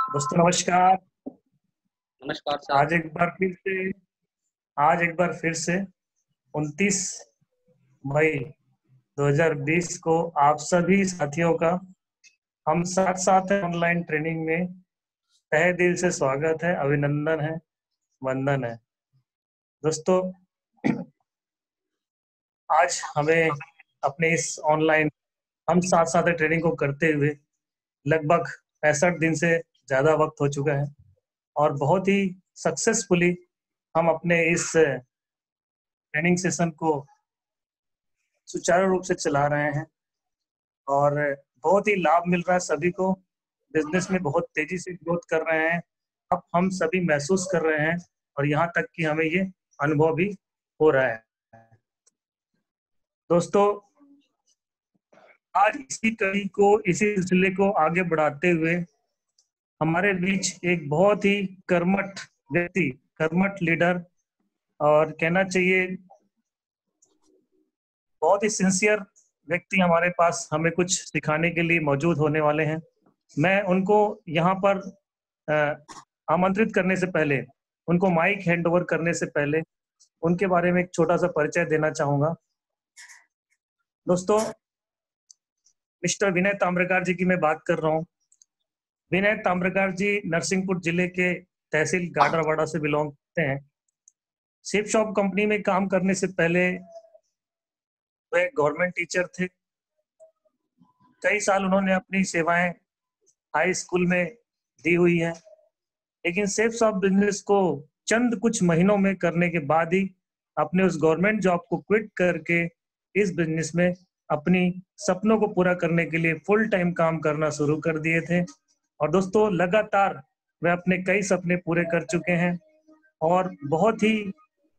दोस्तों नमस्कार। नमस्कार सर। आज एक बार फिर से आज एक बार फिर से 29 मई 2020 को आप सभी साथियों का हम साथ साथ ऑनलाइन ट्रेनिंग में तहे दिल से स्वागत है, अभिनंदन है, वंदन है। दोस्तों, आज हमें अपने इस ऑनलाइन हम साथ साथ ट्रेनिंग को करते हुए लगभग 65 दिन से ज़्यादा वक्त हो चुका है और बहुत ही सक्सेसफुली हम अपने इस ट्रेनिंग सेशन को सुचारू रूप से चला रहे हैं और बहुत ही लाभ मिल रहा है सभी को। बिजनेस में बहुत तेजी से ग्रोथ कर रहे हैं, अब हम सभी महसूस कर रहे हैं और यहाँ तक कि हमें ये अनुभव भी हो रहा है। दोस्तों, आज इसी सिलसिले को आगे बढ़ाते हुए हमारे बीच एक बहुत ही कर्मठ व्यक्ति, कर्मठ लीडर और कहना चाहिए बहुत ही सिंसियर व्यक्ति हमारे पास हमें कुछ सिखाने के लिए मौजूद होने वाले हैं। मैं उनको यहाँ पर आमंत्रित करने से पहले, उनको माइक हैंड ओवर करने से पहले उनके बारे में एक छोटा सा परिचय देना चाहूंगा। दोस्तों, मिस्टर विनय ताम्रकार जी की मैं बात कर रहा हूँ। विनय ताम्रकार जी नरसिंहपुर जिले के तहसील गाडरवाड़ा से बिलोंग करते हैं। शिप शॉप कंपनी में काम करने से पहले वह गवर्नमेंट टीचर थे। कई साल उन्होंने अपनी सेवाएं हाई स्कूल में दी हुई है, लेकिन सेफ शॉप बिजनेस को चंद कुछ महीनों में करने के बाद ही अपने उस गवर्नमेंट जॉब को क्विट करके इस बिजनेस में अपनी सपनों को पूरा करने के लिए फुल टाइम काम करना शुरू कर दिए थे। और दोस्तों, लगातार वे अपने कई सपने पूरे कर चुके हैं और बहुत ही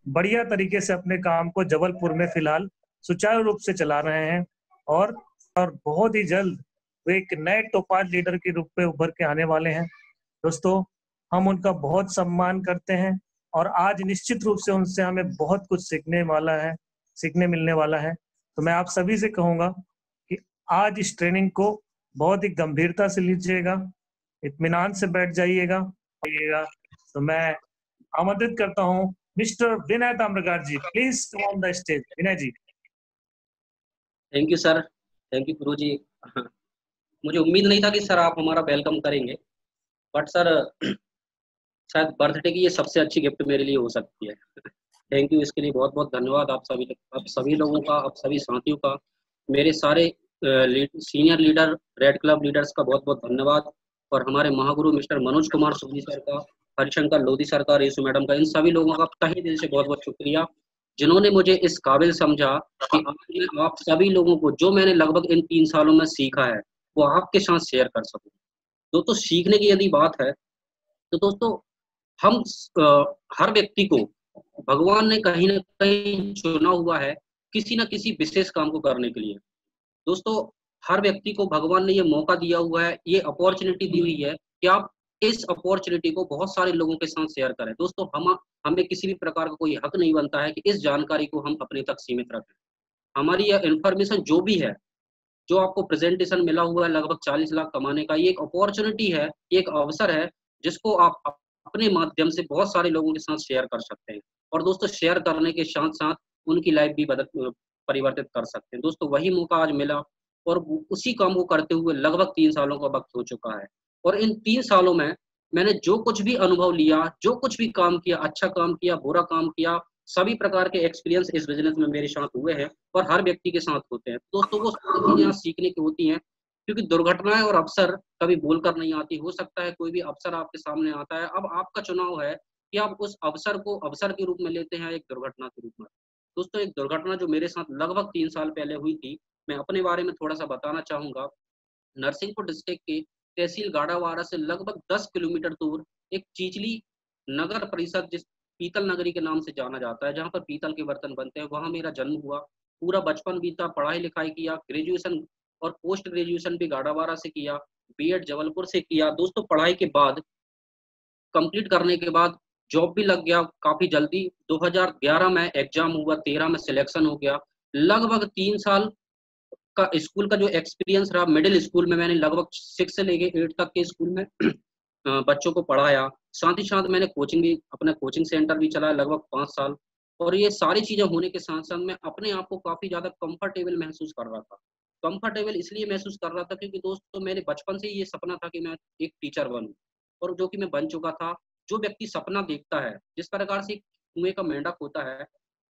बढ़िया तरीके से अपने काम को जबलपुर में फिलहाल सुचारू रूप से चला रहे हैं और बहुत ही जल्द वे एक नए टोपाज लीडर के रूप में उभर के आने वाले हैं। दोस्तों, हम उनका बहुत सम्मान करते हैं और आज निश्चित रूप से उनसे हमें बहुत कुछ सीखने मिलने वाला है। तो मैं आप सभी से कहूंगा कि आज इस ट्रेनिंग को बहुत ही गंभीरता से लीजिएगा, इत्मीनान से बैठ जाइएगा। तो मैं आमंत्रित करता हूं mister Vinay Tamrakar ji, please come on the stage. Vinay ji. Thank you sir. Thank you guru ji. मुझे उम्मीद नहीं था कि सर आप हमारा वेलकम करेंगे, बट सर शायद बर्थडे की ये सबसे अच्छी गिफ्ट मेरे लिए हो सकती है। थैंक यू, इसके लिए बहुत बहुत धन्यवाद आप सभी लोगों का, आप सभी साथियों का, मेरे सारे senior leader, red club leaders का बहुत बहुत धन्यवाद, और हमारे महागुरु मिस्टर मनोज कुमार सुखी सर का, हरिशंकर लोधी सर का, रेसू मैडम का, इन सभी लोगों का तहे दिल से बहुत बहुत शुक्रिया, जिन्होंने मुझे इस काबिल समझा कि आज मैं आप सभी लोगों को जो मैंने लगभग इन 3 सालों में सीखा है वो आपके साथ शेयर कर सकूं। दोस्तों, सीखने की यदि बात है तो दोस्तों, हम हर व्यक्ति को भगवान ने कहीं ना कहीं चुना हुआ है किसी न किसी विशेष काम को करने के लिए। दोस्तों, हर व्यक्ति को भगवान ने ये मौका दिया हुआ है, ये अपॉर्चुनिटी दी हुई है कि आप इस अपॉर्चुनिटी को बहुत सारे लोगों के साथ शेयर करें। दोस्तों, हमें किसी भी प्रकार का कोई हक नहीं बनता है कि इस जानकारी को हम अपने तक सीमित रखें। हमारी यह इंफॉर्मेशन जो भी है, जो आपको प्रेजेंटेशन मिला हुआ है लगभग 40 लाख कमाने का, ये एक अपॉर्चुनिटी है, ये एक अवसर है जिसको आप अपने माध्यम से बहुत सारे लोगों के साथ शेयर कर सकते हैं। और दोस्तों, शेयर करने के साथ साथ उनकी लाइफ भी परिवर्तित कर सकते हैं। दोस्तों, वही मौका आज मिला और उसी काम को करते हुए लगभग 3 सालों का वक्त हो चुका है। और इन 3 सालों में मैंने जो कुछ भी अनुभव लिया, जो कुछ भी काम किया, अच्छा काम किया, बुरा काम किया, सभी प्रकार के एक्सपीरियंस इस बिजनेस में मेरे साथ हुए हैं और हर व्यक्ति के साथ होते हैं। दोस्तों, वो चीजें यहाँ सीखने की होती हैं, क्योंकि दुर्घटनाएं और अवसर कभी बोलकर नहीं आती। हो सकता है कोई भी अवसर आपके सामने आता है, अब आपका चुनाव है कि आप उस अवसर को अवसर के रूप में लेते हैं, एक दुर्घटना के रूप में। दोस्तों, एक दुर्घटना जो मेरे साथ लगभग 3 साल पहले हुई थी, मैं अपने बारे में थोड़ा सा बताना चाहूंगा। नरसिंहपुर डिस्ट्रिक्ट के तहसील गाड़ावाड़ा से लगभग 10 किलोमीटर दूर एक चीचली नगर परिषद, जिस पीतल नगरी के नाम से जाना जाता है, जहाँ पर पीतल के बर्तन बनते हैं, वहाँ मेरा जन्म हुआ। पूरा बचपन बीता, पढ़ाई लिखाई किया, ग्रेजुएशन और पोस्ट ग्रेजुएशन भी गाड़ावाड़ा से किया, बीएड जबलपुर से किया। दोस्तों, पढ़ाई के बाद, कंप्लीट करने के बाद जॉब भी लग गया काफी जल्दी। 2011 में एग्जाम हुआ, 13 में सिलेक्शन हो गया। लगभग 3 साल का स्कूल का जो एक्सपीरियंस रहा, मिडिल स्कूल में मैंने लगभग 6 से लेके 8 तक के स्कूल में बच्चों को पढ़ाया, साथ ही साथ मैंने कोचिंग भी, अपना कोचिंग सेंटर भी चलाया लगभग 5 साल। और ये सारी चीज़ें होने के साथ-साथ मैं अपने आप को काफ़ी ज़्यादा कंफर्टेबल महसूस कर रहा था। कंफर्टेबल इसलिए महसूस कर रहा था क्योंकि दोस्तों मेरे बचपन से ही ये सपना था कि मैं एक टीचर बनूँ, और जो कि मैं बन चुका था। जो व्यक्ति सपना देखता है, जिस प्रकार से एक कुएँ का मेंढक होता है,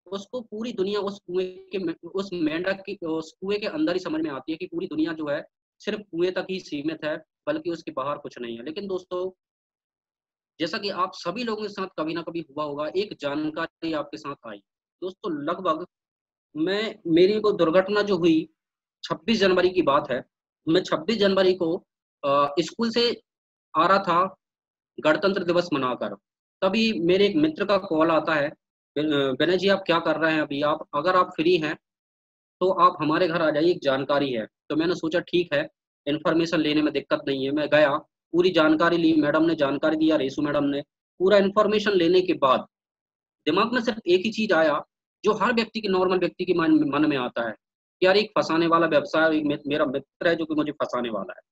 उसको पूरी दुनिया उस मेंढक की उस कुएँ के अंदर ही समझ में आती है कि पूरी दुनिया जो है सिर्फ़ कुएँ तक ही सीमित है, बल्कि उसके बाहर कुछ नहीं है। लेकिन दोस्तों, जैसा कि आप सभी लोगों के साथ कभी न कभी हुआ होगा, एक जानकारी आपके साथ आई। दोस्तों लगभग मेरी को दुर्घटना जो हुई 26 जनवरी की बात है। मैं 26 जनवरी को स्कूल से आ रहा था गणतंत्र दिवस मनाकर। तभी मेरे एक मित्र का कॉल आता है, विनय जी आप क्या कर रहे हैं अभी? आप अगर आप फ्री हैं तो आप हमारे घर आ जाइए, एक जानकारी है। तो मैंने सोचा ठीक है, इन्फॉर्मेशन लेने में दिक्कत नहीं है। मैं गया, पूरी जानकारी ली, मैडम ने जानकारी दिया, रेसू मैडम ने। पूरा इन्फॉर्मेशन लेने के बाद दिमाग में सिर्फ एक ही चीज़ आया, जो हर व्यक्ति के, नॉर्मल व्यक्ति के मन में आता है, कि यार एक फँसाने वाला व्यवसाय, एक मेरा मित्र है जो कि मुझे फँसाने वाला है।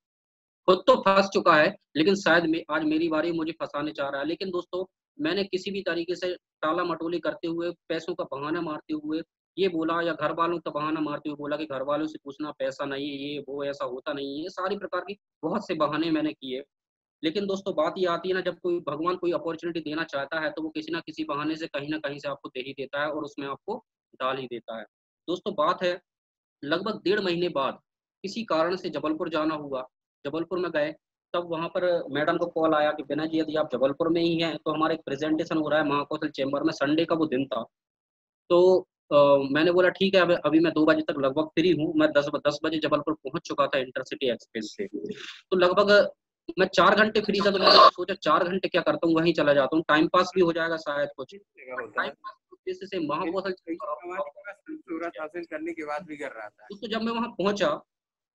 खुद तो फँस चुका है, लेकिन शायद आज मेरी बारी, मुझे फँसाने चाह रहा है। लेकिन दोस्तों, मैंने किसी भी तरीके से टाला-मटोली करते हुए, पैसों का बहाना मारते हुए ये बोला, या घरवालों का बहाना मारते हुए बोला कि घरवालों से पूछना, पैसा नहीं है, ये वो, ऐसा होता नहीं है। ये सारी प्रकार की बहुत से बहाने मैंने किए। लेकिन दोस्तों बात ये आती है ना, जब कोई भगवान कोई अपॉर्च्युनिटी देना चाहता है, तो वो किसी न किसी बहाने से कहीं न कहीं से आपको दे ही देता है, और उसमें आपको डाल ही देता है। दोस्तों बात है लगभग 1.5 महीने बाद किसी कारण से जबलपुर जाना हुआ। जबलपुर में गए, तब वहाँ पर मैडम को कॉल आया कि विनय जी यदि आप जबलपुर में ही हैं, तो हमारा एक प्रेज़ेंटेशन हो रहा है महाकौशल चैम्बर में, संडे का वो दिन था। तो अ, मैंने बोला ठीक है, अब अभी मैं 2 बजे तक लगभग फ्री हूँ। मैं 10 बजे जबलपुर पहुँच चुका था इंटरसिटी एक्सप्रेस से। तो लगभग मैं 4 घंटे फ्री था, तो मैंने सोचा 4 घंटे क्या करता हूँ, वहीं चला जाता हूँ, टाइम पास भी हो जाएगा शायद कुछ। टाइम पास के उद्देश्य से महाकौशल शोहरत हासिल करने के बाद भी कर रहा था। तो जब मैं वहाँ पहुँचा,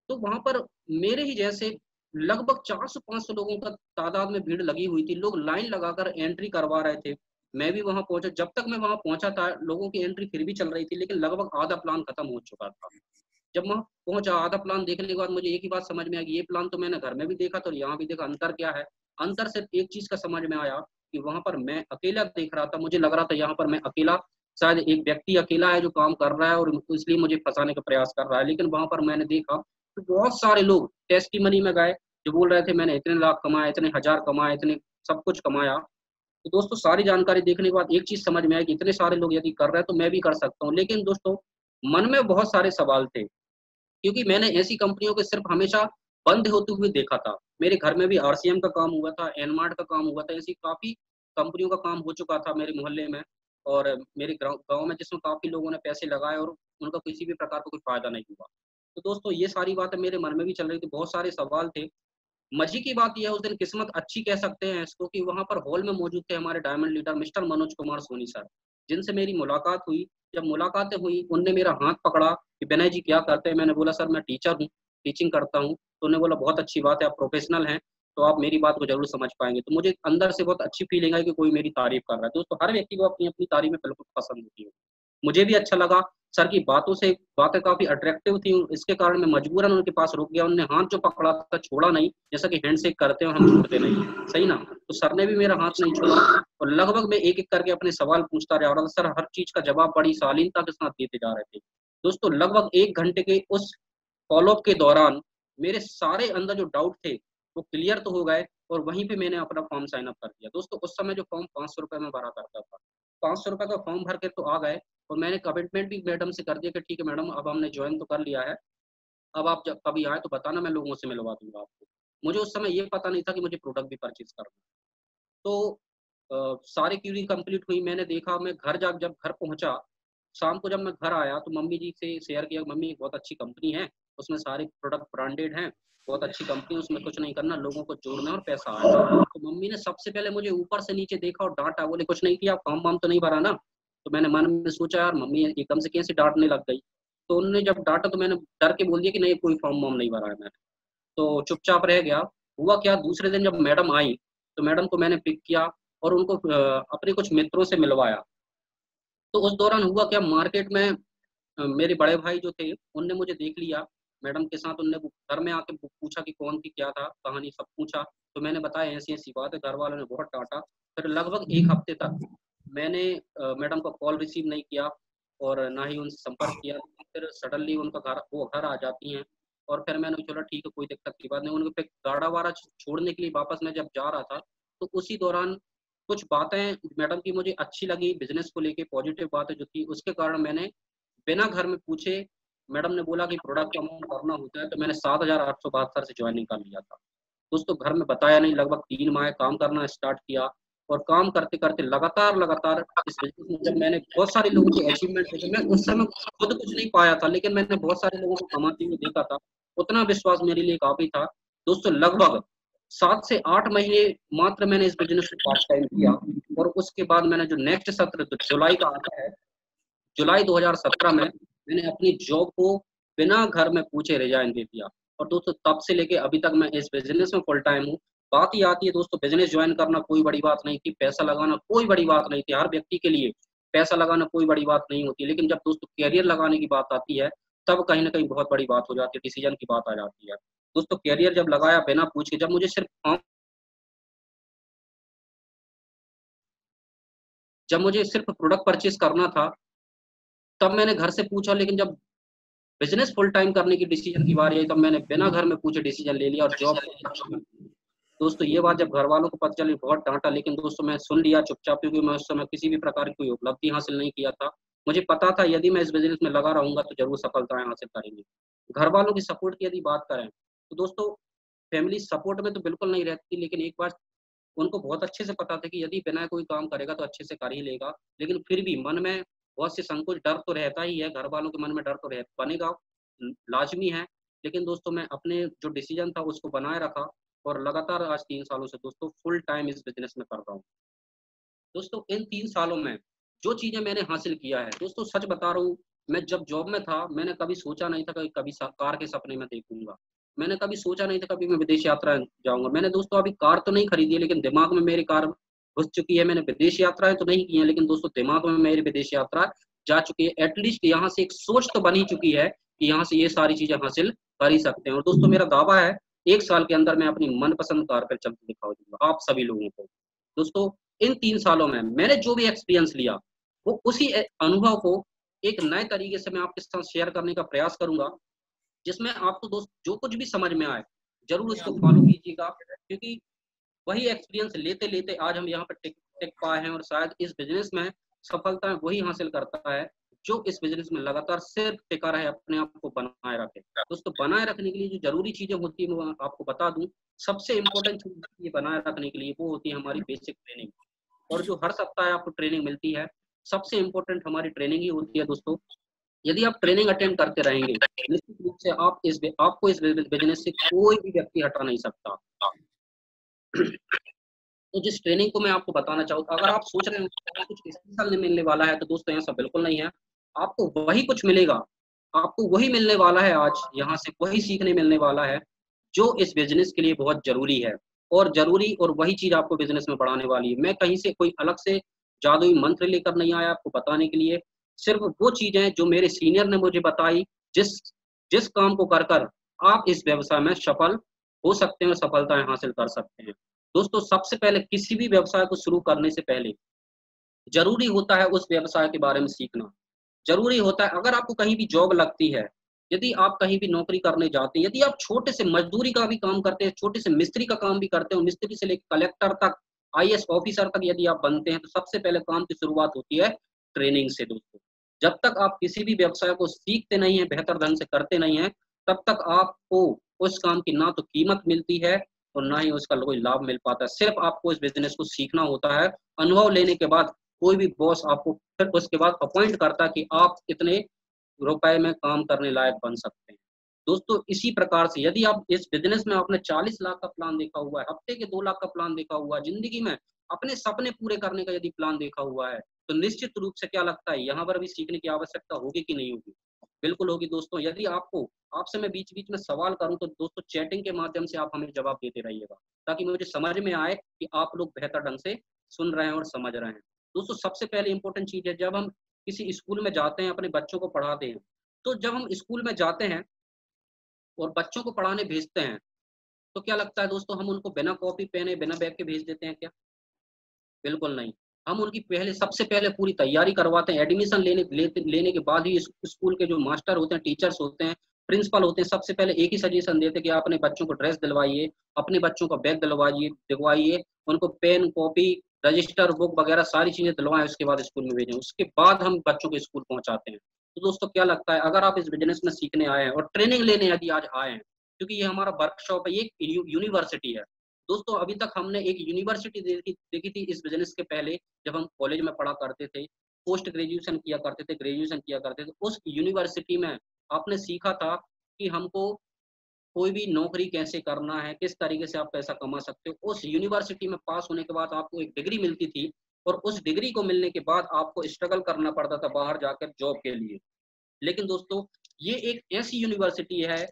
तो वहाँ पर मेरे ही जैसे लगभग 400-500 लोगों का तादाद में भीड़ लगी हुई थी। लोग लाइन लगाकर एंट्री करवा रहे थे। मैं भी वहाँ पहुँचा, जब तक मैं वहाँ पहुँचा था, लोगों की एंट्री फिर भी चल रही थी, लेकिन लगभग आधा प्लान खत्म हो चुका था। जब वहाँ पहुँचा, आधा प्लान देखने के बाद मुझे एक ही बात समझ में आई कि ये प्लान तो मैंने घर में भी देखा था और यहाँ भी देखा, अंतर क्या है? अंतर सिर्फ एक चीज़ का समझ में आया कि वहाँ पर मैं अकेला देख रहा था। मुझे लग रहा था यहाँ पर मैं अकेला, शायद एक व्यक्ति अकेला है जो काम कर रहा है और इसलिए मुझे फँसाने का प्रयास कर रहा है। लेकिन वहाँ पर मैंने देखा तो बहुत सारे लोग टेस्टिमनी में गए, जो बोल रहे थे मैंने इतने लाख कमाए, इतने हज़ार कमाए, इतने सब कुछ कमाया। तो दोस्तों सारी जानकारी देखने के बाद एक चीज़ समझ में आई कि इतने सारे लोग यदि कर रहे हैं तो मैं भी कर सकता हूँ। लेकिन दोस्तों मन में बहुत सारे सवाल थे, क्योंकि मैंने ऐसी कंपनियों को सिर्फ़ हमेशा बंद होते हुए देखा था। मेरे घर में भी आरसीएम का काम हुआ था, एनमार्ट का काम हुआ था, ऐसी काफ़ी कंपनियों का काम हो चुका था मेरे मोहल्ले में और मेरे गाँव में, जिसमें काफ़ी लोगों ने पैसे लगाए और उनका किसी भी प्रकार का कोई फ़ायदा नहीं हुआ। तो दोस्तों ये सारी बातें मेरे मन में भी चल रही थी, बहुत सारे सवाल थे। मज़े की बात ये है, उस दिन किस्मत अच्छी कह सकते हैं इसको, कि वहाँ पर हॉल में मौजूद थे हमारे diamond leader mister Manoj Kumar Soni sir, जिनसे मेरी मुलाकात हुई। जब मुलाकातें हुई, उनने मेरा हाथ पकड़ा कि विनय जी क्या करते हैं? मैंने बोला सर मैं टीचर हूँ, टीचिंग करता हूँ। तो उन्होंने बोला बहुत अच्छी बात है, आप प्रोफेशनल हैं, तो आप मेरी बात को ज़रूर समझ पाएँगे। तो मुझे अंदर से बहुत अच्छी फीलिंग आई कि कोई मेरी तारीफ़ कर रहा है। दोस्तों हर व्यक्ति को अपनी-अपनी तारीफ़ें बिल्कुल पसंद होती है। मुझे भी अच्छा लगा, सर की बातें काफ़ी अट्रैक्टिव थी, इसके कारण मैं मजबूरन उनके पास रुक गया। उन्होंने हाथ जो पकड़ा था छोड़ा नहीं, जैसा कि हैंडशेक करते हैं और हम छोड़ते नहीं, सही ना? तो सर ने भी मेरा हाथ नहीं छोड़ा और लगभग मैं एक-एक करके अपने सवाल पूछता जा रहा था। सर हर चीज़ का जवाब बड़ी शालीनता के साथ देते जा रहे थे। दोस्तों लगभग 1 घंटे के उस फ़ॉलो-अप के दौरान मेरे सारे अंदर जो डाउट थे, वो क्लियर तो हो गए और वहीं पे मैंने अपना फॉर्म साइन अप कर दिया। दोस्तों उस समय जो फॉर्म ₹500 में भरा करता था, ₹500 का फॉर्म भर के तो आ गए और मैंने कमिटमेंट भी मैडम से कर दिया कि ठीक है मैडम, अब हमने जॉइन तो कर लिया है, अब आप जब कभी आएँ तो बताना, मैं लोगों से मिलवा दूँगा आपको। मुझे उस समय ये पता नहीं था कि मुझे प्रोडक्ट भी परचेज़ करना है। तो सारी क्यूरी कंप्लीट हुई, मैंने देखा, मैं घर जब घर पहुँचा, शाम को जब मैं घर आया तो मम्मी जी से शेयर किया, मम्मी बहुत अच्छी कंपनी है, उसमें सारे प्रोडक्ट ब्रांडेड हैं, बहुत अच्छी कंपनी है, उसमें कुछ नहीं करना, लोगों को जोड़ना है और पैसा आएगा। तो मम्मी ने सबसे पहले मुझे ऊपर से नीचे देखा और डाँटा, बोले कुछ नहीं किया, फॉर्म-वॉर्म तो नहीं भरा ना? तो मैंने मन में सोचा यार मम्मी एकदम से कैसे डाँटने लग गई। तो उन्होंने जब डाँटा तो मैंने डर के बोल दिया कि नहीं कोई फॉर्म-वॉर्म नहीं भरा है मैंने। तो चुपचाप रह गया। हुआ क्या, दूसरे दिन जब मैडम आई, तो मैडम को मैंने पिक किया और उनको अपने कुछ मित्रों से मिलवाया। तो उस दौरान हुआ क्या, मार्केट में मेरे बड़े भाई जो थे, उनने मुझे देख लिया मैडम के साथ उनने घर में आके पूछा कि कौन थी, क्या था, कहानी सब पूछा, तो मैंने बताया ऐसी-ऐसी बात है, घर वालों ने बहुत डाँटा। फिर लगभग 1 हफ्ते तक मैंने मैडम का कॉल रिसीव नहीं किया और ना ही उनसे संपर्क किया। फिर सडनली वो घर आ जाती हैं और फिर मैंने चलो ठीक है, कोई दिक्कत की बात नहीं। उनको फिर गाड़ा-वाड़ा छोड़ने के लिए वापस मैं जब जा रहा था, तो उसी दौरान कुछ बातें मैडम की मुझे अच्छी लगी, बिज़नेस को लेके पॉजिटिव बातें जो थी, उसके कारण मैंने बिना घर में पूछे, मैडम ने बोला कि प्रोडक्ट अमाउंट भरना होता है, तो मैंने 7,872 से जॉइनिंग कर लिया था। दोस्तों घर में बताया नहीं, लगभग 3 माह काम करना स्टार्ट किया और काम करते-करते लगातार इस बिज़नेस में जब मैंने बहुत सारे लोगों के अचीवमेंट देखे, मैं उस समय खुद कुछ नहीं पाया था, लेकिन मैंने बहुत सारे लोगों को कमाते हुए देखा था, उतना विश्वास मेरे लिए काफ़ी था। दोस्तों लगभग 7 से 8 महीने मात्र मैंने इस बिज़नेस को पार्ट टाइम किया और उसके बाद मैंने जो नेक्स्ट सत्र जो जुलाई का आता है, जुलाई 2017 में मैंने अपनी जॉब को बिना घर में पूछे रिज़ाइन दे दिया और दोस्तों तब से लेके अभी तक मैं इस बिज़नेस में फुल टाइम हूँ। बात ही आती है दोस्तों, बिज़नेस जॉइन करना कोई बड़ी बात नहीं थी, पैसा लगाना कोई बड़ी बात नहीं थी, हर व्यक्ति के लिए पैसा लगाना कोई बड़ी बात नहीं होती, लेकिन जब दोस्तों करियर लगाने की बात आती है, तब कहीं न कहीं बहुत बड़ी बात हो जाती है, डिसीज़न की बात आ जाती है। दोस्तों करियर जब लगाया बिना पूछे, जब मुझे सिर्फ़ प्रोडक्ट परचेज़ करना था, तब मैंने घर से पूछा, लेकिन जब बिज़नेस फुल टाइम करने की डिसीज़न की बारी आई, तब मैंने बिना घर में पूछे डिसीज़न ले लिया और जॉब दोस्तों ये बात जब घरवालों को पता चली, बहुत डाँटा, लेकिन दोस्तों मैं सुन लिया चुपचाप, क्योंकि मैं उस समय किसी भी प्रकार की कोई उपलब्धि हासिल नहीं किया था। मुझे पता था यदि मैं इस बिज़नेस में लगा रहूँगा तो ज़रूर सफलताएँ हासिल करेंगे। घरवालों की सपोर्ट की यदि बात करें, तो दोस्तों फैमिली सपोर्ट में तो बिल्कुल नहीं रहती, लेकिन एक बार उनको बहुत अच्छे से पता था कि यदि बिना कोई काम करेगा तो अच्छे से कर ही लेगा। लेकिन फिर भी मन में बहुत से संकोच, डर तो रहता ही है, घरवालों के मन में डर तो बनेगा, लाज़मी है। लेकिन दोस्तों मैं अपने जो डिसीज़न था उसको बनाए रखा और लगातार आज 3 सालों से दोस्तों फुल टाइम इस बिज़नेस में कर रहा हूँ। दोस्तों इन 3 सालों में जो चीज़ें मैंने हासिल किया है, दोस्तों सच बता रहा हूँ, मैं जब जॉब में था, मैंने कभी सोचा नहीं था कि कभी स कार के सपने में देखूँगा। मैंने कभी सोचा नहीं था कभी मैं विदेश यात्रा जाऊँगा। मैंने दोस्तों अभी कार तो नहीं खरीदी है, लेकिन दिमाग में मेरी कार घुस चुकी है। मैंने विदेश यात्राएँ तो नहीं की हैं, लेकिन दोस्तों दिमाग में मेरी विदेश यात्रा जा चुकी है। एट लीस्ट यहाँ से एक सोच तो बन ही चुकी है कि यहाँ से ये सारी चीज़ें हासिल कर ही सकते हैं और दोस्तों मेरा दावा है, 1 साल के अंदर मैं अपनी मनपसंद कार पे चल के दिखा दूँगा आप सभी लोगों को। दोस्तों इन 3 सालों में मैंने जो भी एक्सपीरियंस लिया, वो उसी अनुभव को एक नए तरीके से मैं आपके साथ शेयर करने का प्रयास करूँगा, जिसमें आपको दोस्त जो कुछ भी समझ में आए, ज़रूर इसको फ़ॉलो कीजिएगा, क्योंकि वही एक्सपीरियंस लेते-लेते आज हम यहाँ पे टिक टिक पाए हैं और शायद इस बिज़नेस में सफलता वही हासिल करता है, जो इस बिज़नेस में लगातार सिर्फ टिका रहे, अपने आप को बनाए रखे। दोस्तों बनाए रखने के लिए जो ज़रूरी चीज़ें होती हैं, वो मैं आपको बता दूँ, सबसे इम्पोर्टेंट चीज़ ये बनाए रखने के लिए वो होती है हमारी बेसिक ट्रेनिंग और जो हर सप्ताह आपको ट्रेनिंग मिलती है, सबसे इम्पोर्टेंट हमारी ट्रेनिंग ही होती है दोस्तों। यदि आप ट्रेनिंग अटेंड करते रहेंगे, निश्चित रूप से आपको इस बिज़नेस से कोई भी व्यक्ति हटा नहीं सकता। तो जिस ट्रेनिंग को मैं आपको बताना चाहूँगा, अगर आप सोच रहे हो कुछ स्पेशल नहीं मिलने वाला है, तो दोस्तों ऐसा बिल्कुल नहीं है। आपको वही कुछ मिलेगा, आपको वही मिलने वाला है आज, यहाँ से वही सीखने मिलने वाला है, जो इस बिज़नेस के लिए बहुत ज़रूरी है और वही चीज़ आपको बिज़नेस में बढ़ाने वाली है। मैं कहीं से कोई अलग से जादुई मंत्र लेकर नहीं आया आपको बताने के लिए, सिर्फ़ वो चीज़ें जो मेरे सीनियर ने मुझे बताई, जिस जिस काम को कर आप इस व्यवसाय में सफल हो सकते हैं और सफलताएँ हासिल कर सकते हैं। दोस्तों सबसे पहले किसी भी व्यवसाय को शुरू करने से पहले ज़रूरी होता है उस व्यवसाय के बारे में सीखना। ज़रूरी होता है अगर आपको कहीं भी जॉब लगती है, यदि आप कहीं भी नौकरी करने जाते हैं, यदि आप छोटे से मज़दूरी का भी काम करते हैं, छोटे से मिस्त्री का काम भी करते हो, मिस्त्री से लेके कलेक्टर तक, आईएएस ऑफ़िसर तक यदि आप बनते हैं, तो सबसे पहले काम की शुरुआत होती है ट्रेनिंग से दोस्तों। जब तक आप किसी भी व्यवसाय को सीखते नहीं हैं, बेहतर ढंग से करते नहीं हैं, तब तक आपको उस काम की ना तो कीमत मिलती है और ना ही उसका कोई लाभ मिल पाता है। सिर्फ़ आपको इस बिज़नेस को सीखना होता है, अनुभव लेने के बाद कोई भी बॉस आपको फिर उसके बाद अपॉइंट करता है कि आप इतने रुपए में काम करने लायक बन सकते हैं। दोस्तों इसी प्रकार से यदि आप इस बिज़नेस में आपने 40 लाख का प्लान देखा हुआ है, हफ्ते के 2 लाख का प्लान देखा हुआ है, ज़िंदगी में अपने सपने पूरे करने का यदि प्लान देखा हुआ है, तो निश्चित रूप से क्या लगता है यहाँ पर भी सीखने की आवश्यकता होगी कि नहीं होगी? बिल्कुल होगी दोस्तों। यदि आपसे मैं बीच-बीच में सवाल करूँ तो दोस्तों चैटिंग के माध्यम से आप हमें जवाब देते रहिएगा, ताकि मुझे समझ में आए कि आप लोग बेहतर ढंग से सुन रहे हैं और समझ रहे हैं। दोस्तों सबसे पहले इम्पोर्टेंट चीज़ है, जब हम किसी स्कूल में जाते हैं, अपने बच्चों को पढ़ाते हैं, तो जब हम स्कूल में जाते हैं, और बच्चों को पढ़ाने भेजते हैं, तो क्या लगता है दोस्तों, हम उनको बिना कॉपी पेने बिना बैग के भेज देते हैं क्या? बिल्कुल नहीं। हम उनकी सबसे पहले पूरी तैयारी करवाते हैं। एडमिशन लेने के बाद ही स्कूल के जो मास्टर होते हैं, टीचर्स होते हैं, प्रिंसिपल होते हैं, सबसे पहले एक ही सजेशन देते हैं कि आप अपने बच्चों को ड्रेस दिलवाइए, अपने बच्चों का बैग दिलवाइए, उनको पेन, कॉपी, रजिस्टर, बुक वगैरह सारी चीजें दिलवाएं, उसके बाद स्कूल में भेजें। उसके बाद हम बच्चों को स्कूल पहुंचाते हैं। तो दोस्तों क्या लगता है, अगर आप इस बिजनेस में सीखने आए हैं और ट्रेनिंग लेने यदि आज आए हैं, क्योंकि ये हमारा वर्कशॉप है, ये एक यूनिवर्सिटी है दोस्तों। अभी तक हमने एक यूनिवर्सिटी देखी थी इस बिजनेस के पहले, जब हम कॉलेज में पढ़ा करते थे, पोस्ट ग्रेजुएशन किया करते थे, ग्रेजुएशन किया करते थे। उस यूनिवर्सिटी में आपने सीखा था कि हमको कोई भी नौकरी कैसे करना है, किस तरीके से आप पैसा कमा सकते हो। उस यूनिवर्सिटी में पास होने के बाद आपको एक डिग्री मिलती थी, और उस डिग्री को मिलने के बाद आपको स्ट्रगल करना पड़ता था बाहर जाकर जॉब के लिए। लेकिन दोस्तों ये एक ऐसी यूनिवर्सिटी है,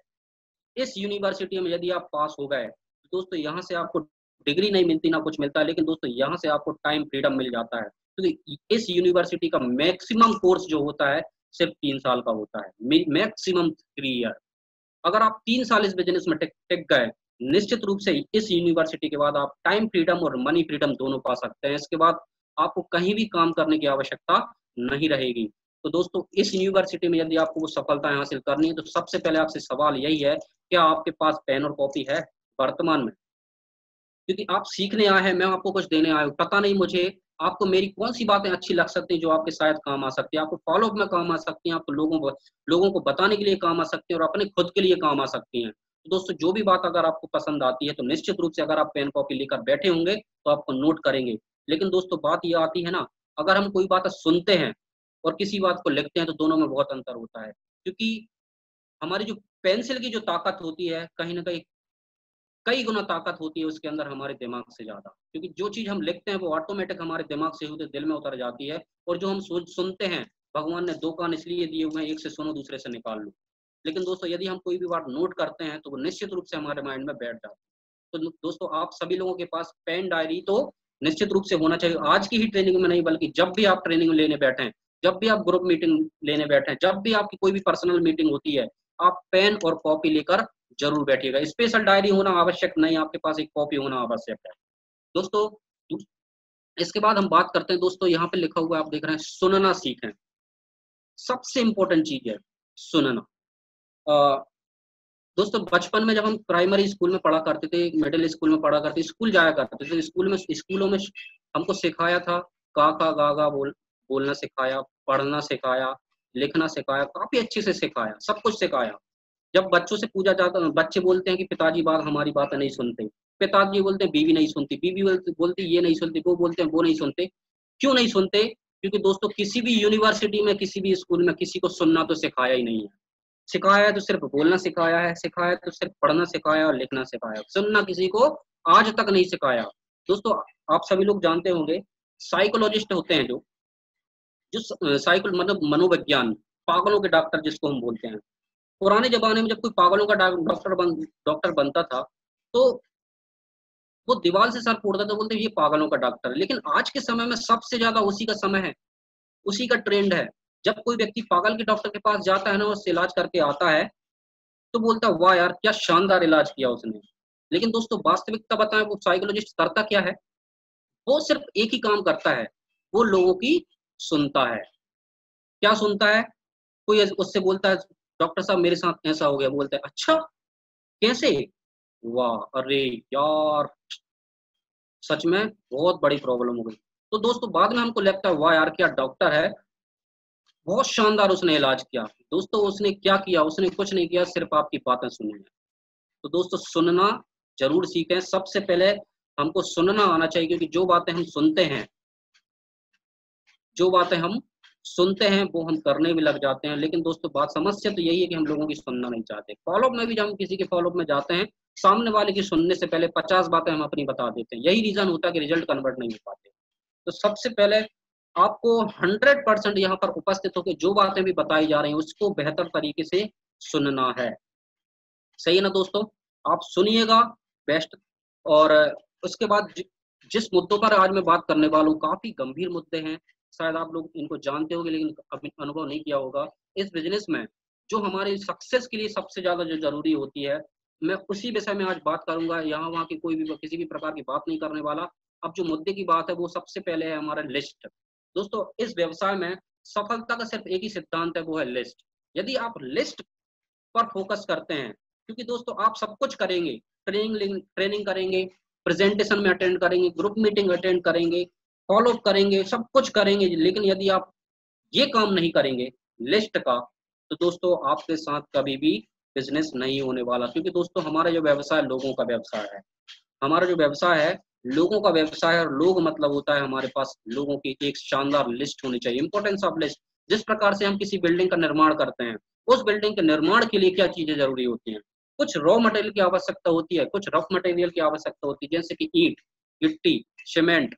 इस यूनिवर्सिटी में यदि आप पास हो गए तो दोस्तों यहाँ से आपको डिग्री नहीं मिलती, ना कुछ मिलता है, लेकिन दोस्तों यहाँ से आपको टाइम फ्रीडम मिल जाता है। क्योंकि इस यूनिवर्सिटी का मैक्सिमम कोर्स जो होता है सिर्फ 3 साल का होता है, मैक्सिमम 3 ईयर। अगर आप 3 साल इस बिजनेस में टिक गए, निश्चित रूप से इस यूनिवर्सिटी के बाद आप टाइम फ्रीडम और मनी फ्रीडम दोनों पा सकते हैं। इसके बाद आपको कहीं भी काम करने की आवश्यकता नहीं रहेगी। तो दोस्तों इस यूनिवर्सिटी में यदि आपको वो सफलता हासिल करनी है, तो सबसे पहले आपसे सवाल यही है, क्या आपके पास पेन और कॉपी है वर्तमान में? क्योंकि आप सीखने आए हैं, मैं आपको कुछ देने आया हूँ। पता नहीं मुझे आपको मेरी कौन सी बातें अच्छी लग सकती हैं जो आपके शायद काम आ सकती है, आपको फॉलोअप में काम आ सकती हैं, आपको लोगों को बताने के लिए काम आ सकती हैं, और अपने खुद के लिए काम आ सकती हैं। तो दोस्तों जो भी बात अगर आपको पसंद आती है, तो निश्चित रूप से अगर आप पेन कॉपी लेकर बैठे होंगे तो आपको नोट करेंगे। लेकिन दोस्तों बात ये आती है ना, अगर हम कोई बात सुनते हैं और किसी बात को लिखते हैं, तो दोनों में बहुत अंतर होता है। क्योंकि हमारी जो पेंसिल की जो ताकत होती है, कहीं ना कहीं कई गुना ताकत होती है उसके अंदर हमारे दिमाग से ज्यादा। क्योंकि जो चीज हम लिखते हैं वो ऑटोमेटिक हमारे दिमाग से होते दिल में उतर जाती है, और जो हम सुनते हैं, भगवान ने 2 कान इसलिए दिए हुए हैं, एक से सुनो, दूसरे से निकाल लो। लेकिन दोस्तों यदि हम कोई भी बात नोट करते हैं तो वो निश्चित रूप से हमारे माइंड में बैठ जाती है। तो दोस्तों आप सभी लोगों के पास पेन डायरी तो निश्चित रूप से होना चाहिए। आज की ही ट्रेनिंग में नहीं, बल्कि जब भी आप ट्रेनिंग लेने बैठे, जब भी आप ग्रुप मीटिंग लेने बैठे, जब भी आपकी कोई भी पर्सनल मीटिंग होती है, आप पेन और कॉपी लेकर जरूर बैठिएगा। स्पेशल डायरी होना आवश्यक नहीं, आपके पास एक कॉपी होना आवश्यक है दोस्तों। इसके बाद हम बात करते हैं दोस्तों, यहाँ पे लिखा हुआ है, आप देख रहे हैं, सुनना सीखें। सबसे इंपॉर्टेंट चीज है सुनना। दोस्तों बचपन में जब हम प्राइमरी स्कूल में पढ़ा करते थे, मिडिल स्कूल में पढ़ा करते, स्कूल जाया करते थे, स्कूलों में हमको सिखाया था, का गा गा बोलना सिखाया, पढ़ना सिखाया, लिखना सिखाया, काफी अच्छे से सिखाया, सब कुछ सिखाया। जब बच्चों से पूछा जाता, बच्चे बोलते हैं कि पिताजी हमारी बातें नहीं सुनते, पिताजी बोलते हैं बीवी नहीं सुनती, बीवी बोलती ये नहीं सुनती, वो बोलते हैं वो नहीं सुनते। क्यों नहीं सुनते? क्योंकि दोस्तों किसी भी यूनिवर्सिटी में, किसी भी स्कूल में किसी को सुनना तो सिखाया ही नहीं है। सिखाया है तो सिर्फ बोलना सिखाया है, सिखाया तो सिर्फ पढ़ना सिखाया और लिखना सिखाया, सुनना किसी को आज तक नहीं सिखाया। दोस्तों आप सभी लोग जानते होंगे, साइकोलॉजिस्ट होते हैं जो साइको मतलब मनोविज्ञान, पागलों के डॉक्टर जिसको हम बोलते हैं। पुराने जमाने में जब कोई पागलों का डॉक्टर बनता था, तो वो दीवार से सर फोड़ता था, बोलते ये पागलों का डॉक्टर। लेकिन आज के समय में सबसे ज्यादा उसी का समय है, उसी का ट्रेंड है। जब कोई व्यक्ति पागल के डॉक्टर के पास जाता है ना, उससे इलाज करके आता है, तो बोलता है वाह यार क्या शानदार इलाज किया उसने। लेकिन दोस्तों वास्तविकता बताएं, वो साइकोलॉजिस्ट करता क्या है? वो सिर्फ एक ही काम करता है, वो लोगों की सुनता है। क्या सुनता है? कोई उससे बोलता है डॉक्टर साहब मेरे साथ ऐसा हो गया, बोलते हैं अच्छा कैसे? वाह, अरे यार सच में बहुत बड़ी प्रॉब्लम हो गई। तो दोस्तों बाद में हमको लगता है वाह यार क्या डॉक्टर है, बहुत शानदार उसने इलाज किया। दोस्तों उसने क्या किया? उसने कुछ नहीं किया, सिर्फ आपकी बातें सुनी है। तो दोस्तों सुनना जरूर सीखें। सबसे पहले हमको सुनना आना चाहिए, क्योंकि जो बातें हम सुनते हैं वो हम करने भी लग जाते हैं। लेकिन दोस्तों बात समस्या तो यही है कि हम लोगों की सुनना नहीं चाहते। फॉलोअप में भी जब हम किसी के फॉलोअप में जाते हैं, सामने वाले की सुनने से पहले 50 बातें हम अपनी बता देते हैं। यही रीजन होता है कि रिजल्ट कन्वर्ट नहीं हो पाते। तो सबसे पहले आपको 100% यहाँ पर उपस्थित होकर जो बातें भी बताई जा रही हैं उसको बेहतर तरीके से सुनना है। सही है ना दोस्तों? आप सुनिएगा बेस्ट। और उसके बाद जिस मुद्दों पर आज मैं बात करने वाला हूँ, काफी गंभीर मुद्दे हैं, शायद आप लोग इनको जानते होंगे लेकिन अभी अनुभव नहीं किया होगा। इस बिजनेस में जो हमारे सक्सेस के लिए सबसे ज्यादा जो जरूरी होती है, मैं उसी विषय में आज बात करूंगा। यहाँ वहाँ की कोई भी किसी भी प्रकार की बात नहीं करने वाला। अब जो मुद्दे की बात है वो सबसे पहले है हमारा लिस्ट। दोस्तों इस व्यवसाय में सफलता का सिर्फ एक ही सिद्धांत है, वो है लिस्ट। यदि आप लिस्ट पर फोकस करते हैं, क्योंकि दोस्तों आप सब कुछ करेंगे, ट्रेनिंग करेंगे, प्रेजेंटेशन में अटेंड करेंगे, ग्रुप मीटिंग अटेंड करेंगे, फॉलो अप करेंगे, सब कुछ करेंगे, लेकिन यदि आप ये काम नहीं करेंगे लिस्ट का, तो दोस्तों आपके साथ कभी भी बिजनेस नहीं होने वाला। क्योंकि दोस्तों हमारा जो व्यवसाय लोगों का व्यवसाय है, हमारा जो व्यवसाय है लोगों का व्यवसाय है, और लोग मतलब होता है हमारे पास लोगों की एक शानदार लिस्ट होनी चाहिए। Importance of list. जिस प्रकार से हम किसी बिल्डिंग का निर्माण करते हैं, उस बिल्डिंग के निर्माण के लिए क्या चीजें जरूरी होती हैं। कुछ रॉ मटेरियल की आवश्यकता होती है, कुछ रफ मटेरियल की आवश्यकता होती है, जैसे कि ईंट, गिट्टी, सीमेंट,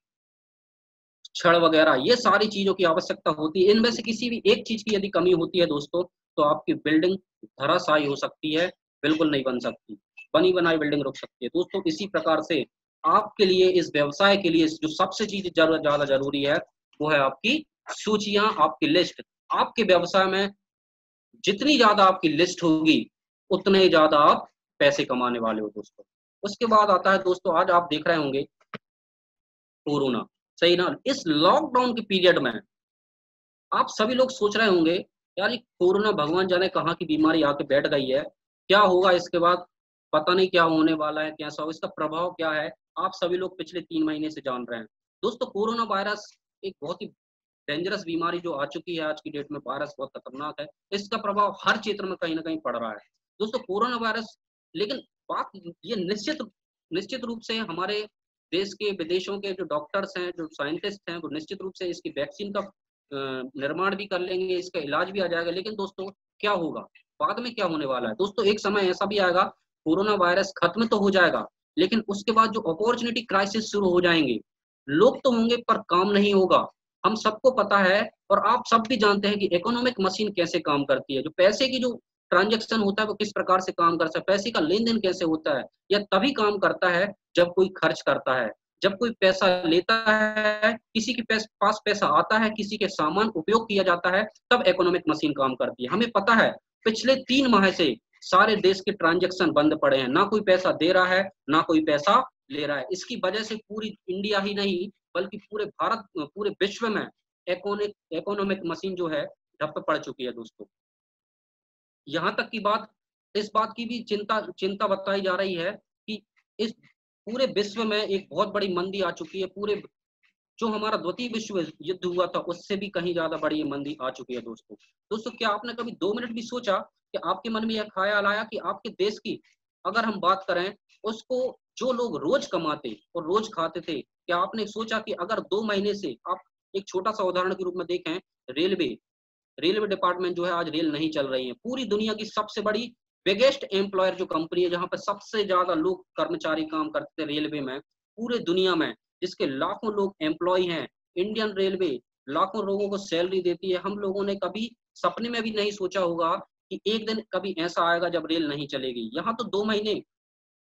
छड़ वगैरह, ये सारी चीजों की आवश्यकता होती है। इनमें से किसी भी एक चीज की यदि कमी होती है दोस्तों, तो आपकी बिल्डिंग धराशायी हो सकती है, बिल्कुल नहीं बन सकती, बनी बनाई बिल्डिंग रुक सकती है। दोस्तों इसी प्रकार से आपके लिए इस व्यवसाय के लिए जो सबसे चीज ज्यादा जरूरी है, वो है आपकी सूचियां, आपकी लिस्ट। आपके व्यवसाय में जितनी ज्यादा आपकी लिस्ट होगी, उतने ही ज्यादा आप पैसे कमाने वाले हो दोस्तों। उसके बाद आता है दोस्तों, आज आप देख रहे होंगे कोरोना, सही ना। इस लॉकडाउन के पीरियड में आप सभी लोग सोच रहे होंगे, यार ये कोरोना भगवान जाने कहाँ की बीमारी आके बैठ गई है, क्या होगा इसके बाद, पता नहीं क्या होने वाला है, कैसा हो, इसका प्रभाव क्या है। आप सभी लोग पिछले 3 महीने से जान रहे हैं दोस्तों। कोरोना वायरस एक बहुत ही डेंजरस बीमारी जो आ चुकी है आज की डेट में। वायरस बहुत खतरनाक है, इसका प्रभाव हर क्षेत्र में कहीं ना कहीं पड़ रहा है दोस्तों, कोरोना वायरस। लेकिन बात ये निश्चित रूप से हमारे देश के, विदेशों के जो डॉक्टर्स हैं, जो साइंटिस्ट हैं, वो निश्चित रूप से इसकी वैक्सीन का निर्माण भी कर लेंगे, इसका इलाज भी आ जाएगा। लेकिन दोस्तों क्या होगा बाद में, क्या होने वाला है दोस्तों, एक समय ऐसा भी आएगा, कोरोना वायरस खत्म तो हो जाएगा, लेकिन उसके बाद जो अपॉर्चुनिटी क्राइसिस शुरू हो जाएंगे। लोग तो होंगे पर काम नहीं होगा। हम सबको पता है और आप सब भी जानते हैं कि इकोनॉमिक मशीन कैसे काम करती है। जो पैसे की जो ट्रांजैक्शन होता है वो किस प्रकार से काम करता है, पैसे का लेन देन कैसे होता है, यह तभी काम करता है जब कोई खर्च करता है, जब कोई पैसा लेता है, किसी के पास पैसा आता है, किसी के सामान उपयोग किया जाता है, तब इकोनॉमिक मशीन काम करती है। हमें पता है पिछले 3 माह से सारे देश के ट्रांजैक्शन बंद पड़े हैं, ना कोई पैसा दे रहा है, ना कोई पैसा ले रहा है। इसकी वजह से पूरी इंडिया ही नहीं बल्कि पूरे भारत, पूरे विश्व में इकोनॉमिक मशीन जो है ठप पड़ चुकी है दोस्तों। यहाँ तक की बात, इस बात की भी चिंता बताई जा रही है कि इस पूरे विश्व में एक बहुत बड़ी मंदी आ चुकी है। पूरे जो हमारा द्वितीय विश्व युद्ध हुआ था उससे भी कहीं ज्यादा बड़ी मंदी आ चुकी है दोस्तों। क्या आपने कभी 2 मिनट भी सोचा कि आपके मन में यह ख्याल आया कि आपके देश की अगर हम बात करें, उसको जो लोग रोज कमाते और रोज खाते थे, क्या आपने सोचा कि अगर 2 महीने से, आप एक छोटा सा उदाहरण के रूप में देखें, रेलवे डिपार्टमेंट जो है आज रेल नहीं चल रही है। पूरी दुनिया की सबसे बड़ी बिगेस्ट एम्प्लॉयर जो कंपनी है, जहां पर सबसे ज्यादा लोग कर्मचारी काम करते थे रेलवे में पूरे दुनिया में, जिसके लाखों लोग एम्प्लॉय हैं, इंडियन रेलवे लाखों लोगों को सैलरी देती है। हम लोगों ने कभी सपने में भी नहीं सोचा होगा कि एक दिन कभी ऐसा आएगा जब रेल नहीं चलेगी। यहाँ तो 2 महीने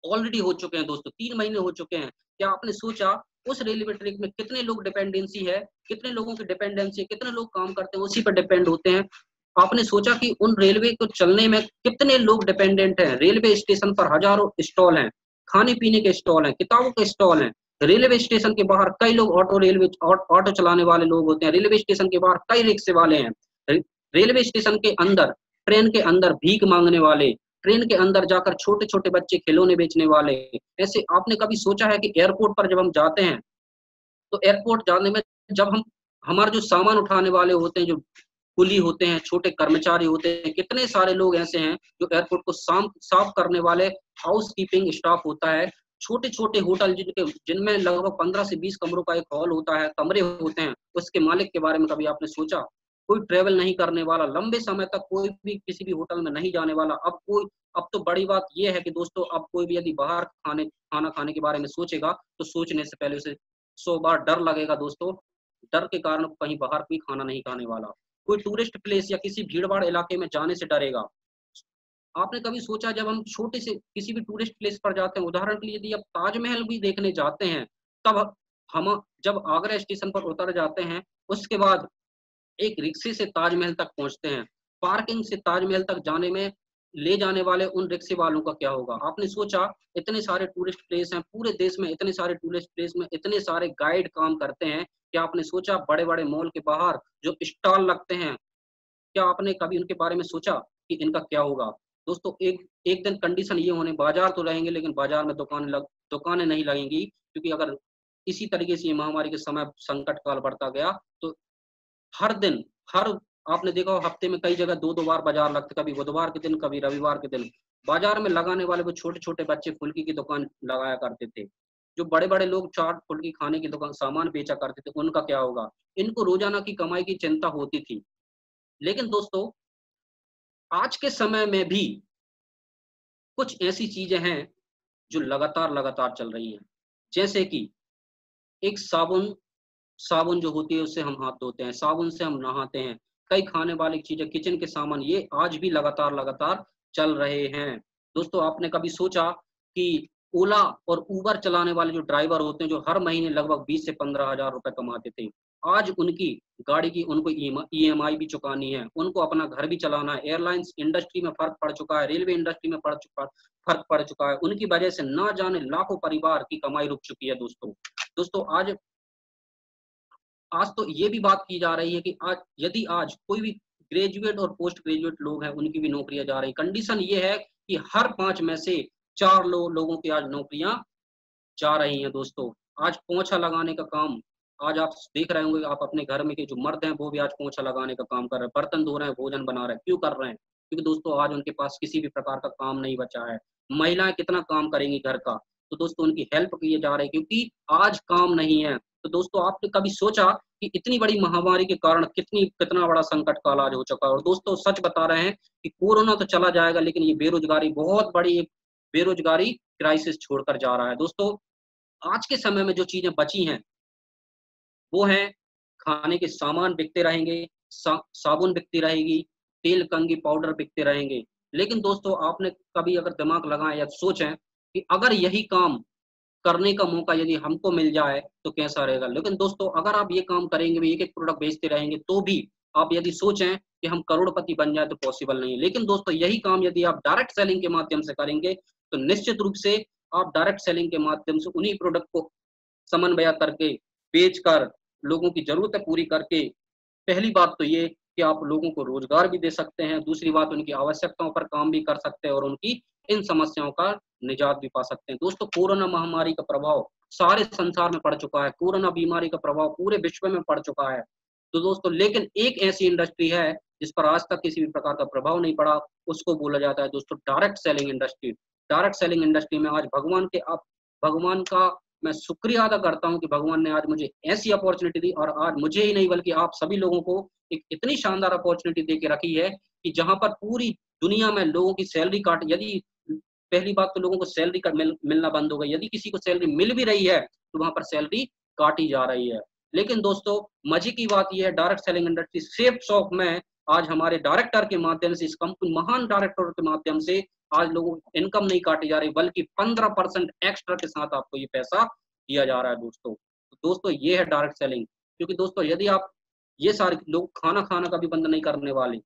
ऑलरेडी हो चुके हैं दोस्तों, 3 महीने हो चुके हैं। क्या आपने सोचा उस रेलवे ट्रैक में कितने लोग डिपेंडेंसी है, कितने लोगों की डिपेंडेंसी है, कितने लोग काम करते हैं, उसी पर डिपेंड होते हैं। आपने सोचा कि उन रेलवे को चलने में कितने लोग डिपेंडेंट हैं। रेलवे स्टेशन पर हजारों स्टॉल हैं, खाने पीने के स्टॉल हैं, किताबों के स्टॉल हैं। रेलवे स्टेशन के बाहर कई लोग ऑटो चलाने वाले लोग होते हैं। रेलवे स्टेशन के बाहर कई रिक्शे वाले हैं। रेलवे स्टेशन के अंदर, ट्रेन के अंदर भीख मांगने वाले, ट्रेन के अंदर जाकर छोटे छोटे बच्चे खिलौने बेचने वाले। ऐसे आपने कभी सोचा है कि एयरपोर्ट पर जब हम जाते हैं, तो एयरपोर्ट जाने में जब हम हमारे जो सामान उठाने वाले होते हैं, जो कुली होते हैं, छोटे कर्मचारी होते हैं, कितने सारे लोग ऐसे हैं जो एयरपोर्ट को साफ करने वाले हाउस कीपिंग स्टाफ होता है। छोटे छोटे होटल जिनमें लगभग 15 से 20 कमरों का एक हॉल होता है, कमरे होते हैं, उसके मालिक के बारे में कभी आपने सोचा? कोई ट्रेवल नहीं करने वाला, लंबे समय तक कोई भी किसी भी होटल में नहीं जाने वाला। अब तो बड़ी बात यह है कि दोस्तों, अब कोई भी यदि बाहर खाना खाने के बारे में सोचेगा तो सोचने से पहले उसे 100 बार डर लगेगा दोस्तों। डर के कारण कहीं बाहर कोई खाना नहीं खाने वाला। कोई टूरिस्ट प्लेस या किसी भीड़भाड़ इलाके में जाने से डरेगा। आपने कभी सोचा जब हम छोटे से किसी भी टूरिस्ट प्लेस पर जाते हैं, उदाहरण के लिए यदि आप ताजमहल भी देखने जाते हैं, तब हम जब आगरा स्टेशन पर उतर जाते हैं, उसके बाद एक रिक्शे से ताजमहल तक पहुंचते हैं, पार्किंग से ताजमहल तक जाने में ले जाने वाले उन रिक्शे वालों का क्या होगा? आपने सोचा इतने सारे टूरिस्ट प्लेस हैं पूरे देश में, इतने सारे टूरिस्ट प्लेस में इतने सारे गाइड काम करते हैं, क्या आपने सोचा बड़े-बड़े मॉल के बाहर जो स्टॉल लगते हैं, क्या आपने कभी उनके बारे में सोचा कि इनका क्या होगा? दोस्तों एक एक दिन कंडीशन ये होने, बाजार तो रहेंगे लेकिन बाजार में दुकानें नहीं लगेंगी, क्योंकि अगर इसी तरीके से ये महामारी के समय संकट काल बढ़ता गया तो हर दिन, हर आपने देखा हो हफ्ते में कई जगह 2-2 बार बाजार लगते, कभी बुधवार के दिन, कभी रविवार के दिन। बाजार में लगाने वाले वो छोटे-छोटे बच्चे फुल्की की दुकान लगाया करते थे। जो बड़े-बड़े लोग चाट, फुल्की खाने की दुकान सामान बेचा करते थे, उनका क्या होगा? इनको रोज़ाना की कमाई की चिंता होती थी। लेकिन दोस्तों, आज के समय में भी कुछ ऐसी चीज़ें हैं, जो लगातार चल रही हैं। जैसे कि एक साबुन साबुन जो होती है उससे हम हाथ धोते हैं, साबुन से हम नहाते हैं। कई खाने वाली चीज़ें, किचन के सामान ये आज भी लगातार चल रहे हैं। दोस्तों आपने कभी सोचा कि ओला और उबर चलाने वाले जो ड्राइवर होते हैं, जो हर महीने लगभग 20 से 15,000 रुपए कमाते थे, आज उनकी गाड़ी की उनको ईएमआई भी चुकानी है, उनको अपना घर भी चलाना है। एयरलाइंस इंडस्ट्री में फ़र्क पड़ चुका है, रेलवे इंडस्ट्री में फ़र्क पड़ चुका है। उनकी वजह से ना जाने लाखों परिवार की कमाई रुक चुकी है दोस्तों। दोस्तों आज तो ये भी बात की जा रही है कि आज कोई भी ग्रेजुएट और पोस्ट ग्रेजुएट लोग हैं, उनकी भी नौकरियां जा रही। कंडीशन ये है कि हर 5 में से 4 लोगों की आज नौकरियां जा रही हैं दोस्तों। आज पोंछा लगाने का काम, आज आप देख रहे होंगे, आप अपने घर में के जो मर्द हैं वो भी आज पोंछा लगाने का काम कर रहे हैं, बर्तन धो रहे हैं, भोजन बना रहे हैं। क्यों कर रहे हैं? क्योंकि दोस्तों आज उनके पास किसी भी प्रकार का काम नहीं बचा है। महिलाएं कितना काम करेंगी घर का, तो दोस्तों उनकी हेल्प किए जा रहे हैं, क्योंकि आज काम नहीं है। तो दोस्तों आपने कभी सोचा कि इतनी बड़ी महामारी के कारण कितना बड़ा संकट काल आज हो चुका है? और दोस्तों सच बता रहे हैं कि कोरोना तो चला जाएगा, लेकिन ये बेरोजगारी बहुत बड़ी एक बेरोजगारी क्राइसिस छोड़कर जा रहा है। दोस्तों आज के समय में जो चीजें बची हैं वो है खाने के सामान बिकते रहेंगे, साबुन बिकती रहेगी, तेल, कंघी, पाउडर बिकते रहेंगे। लेकिन दोस्तों आपने कभी अगर दिमाग लगाएं या सोचें कि अगर यही काम करने का मौका यदि हमको मिल जाए तो कैसा रहेगा? लेकिन दोस्तों अगर आप ये काम करेंगे भी, एक-एक प्रोडक्ट बेचते रहेंगे, तो भी आप यदि सोचें कि हम करोड़पति बन जाए तो पॉसिबल नहीं है। लेकिन दोस्तों यही काम यदि आप डायरेक्ट सेलिंग के माध्यम से करेंगे तो निश्चित रूप से आप डायरेक्ट सेलिंग के माध्यम से उन्हीं प्रोडक्ट को समन्वय करके, बेचकर, लोगों की ज़रूरतें पूरी करके, पहली बात तो ये कि आप लोगों को रोज़गार भी दे सकते हैं, दूसरी बात उनकी आवश्यकताओं पर काम भी कर सकते हैं और उनकी इन समस्याओं का निजात भी पा सकते हैं। दोस्तों कोरोना महामारी का प्रभाव सारे संसार में पड़ चुका है, कोरोना बीमारी का प्रभाव पूरे विश्व में पड़ चुका है। तो दोस्तों लेकिन एक ऐसी इंडस्ट्री है जिस पर आज तक किसी भी प्रकार का प्रभाव नहीं पड़ा, उसको बोला जाता है दोस्तों direct selling industry. Direct selling industry में आज भगवान का मैं शुक्रिया अदा करता हूं कि भगवान ने आज मुझे ऐसी अपॉर्चुनिटी दी, और आज मुझे ही नहीं बल्कि आप सभी लोगों को एक इतनी शानदार अपॉर्चुनिटी दे के रखी है कि जहां पर पूरी दुनिया में लोगों की सैलरी काट, यदि पहली बात तो लोगों को सैलरी मिलना बंद हो गई, यदि किसी को सैलरी मिल भी रही है तो वहां पर सैलरी काटी जा रही है। लेकिन दोस्तों मजे की बात यह है, direct selling industry safe shop में आज हमारे डायरेक्टर के माध्यम से, इस कंपनी महान डायरेक्टर के माध्यम से आज लोगों की इनकम नहीं काटी जा रही, बल्कि 15% एक्स्ट्रा के साथ आपको ये पैसा दिया जा रहा है दोस्तों। तो दोस्तों ये है डायरेक्ट सेलिंग। क्योंकि दोस्तों यदि आप, ये सारे लोग खाना कभी बंद नहीं करने वाले,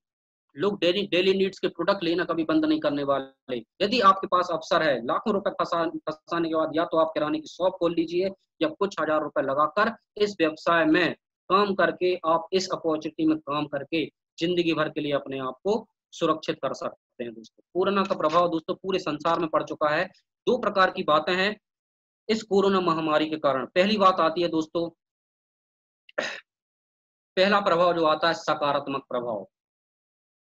लोग डेली नीड्स के प्रोडक्ट लेना कभी बंद नहीं करने वाले। यदि आपके पास अवसर है लाखों रुपए फंसाने के बाद, या तो आप किराने की शॉप खोल लीजिए या कुछ हजार रुपए लगाकर इस व्यवसाय में काम करके आप इस अपॉर्चुनिटी में काम करके जिंदगी भर के लिए अपने आप को सुरक्षित कर सकते हैं दोस्तों। कोरोना का प्रभाव दोस्तों पूरे संसार में पड़ चुका है। 2 प्रकार की बातें हैं इस कोरोना महामारी के कारण। पहली बात आती है दोस्तों, पहला प्रभाव जो आता है सकारात्मक प्रभाव,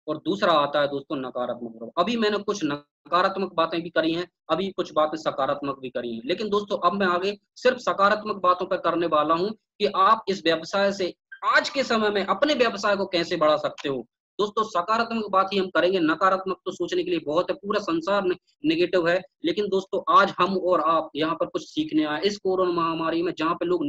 और दूसरा आता है दोस्तों नकारात्मक प्रभाव। अभी मैंने कुछ नकारात्मक बातें भी करी हैं, अभी कुछ बातें सकारात्मक भी करी हैं, लेकिन दोस्तों अब मैं आगे सिर्फ सकारात्मक बातों पर करने वाला हूं कि आप इस व्यवसाय से आज के समय में अपने व्यवसाय को कैसे बढ़ा सकते हो। दोस्तों सकारात्मक बात ही हम करेंगे, नकारात्मक तो सोचने के लिए बहुत है, पूरा संसार नेगेटिव है। लेकिन दोस्तों आज हम और आप यहाँ पर कुछ सीखने आए इस कोरोना महामारी में, जहाँ पे लोग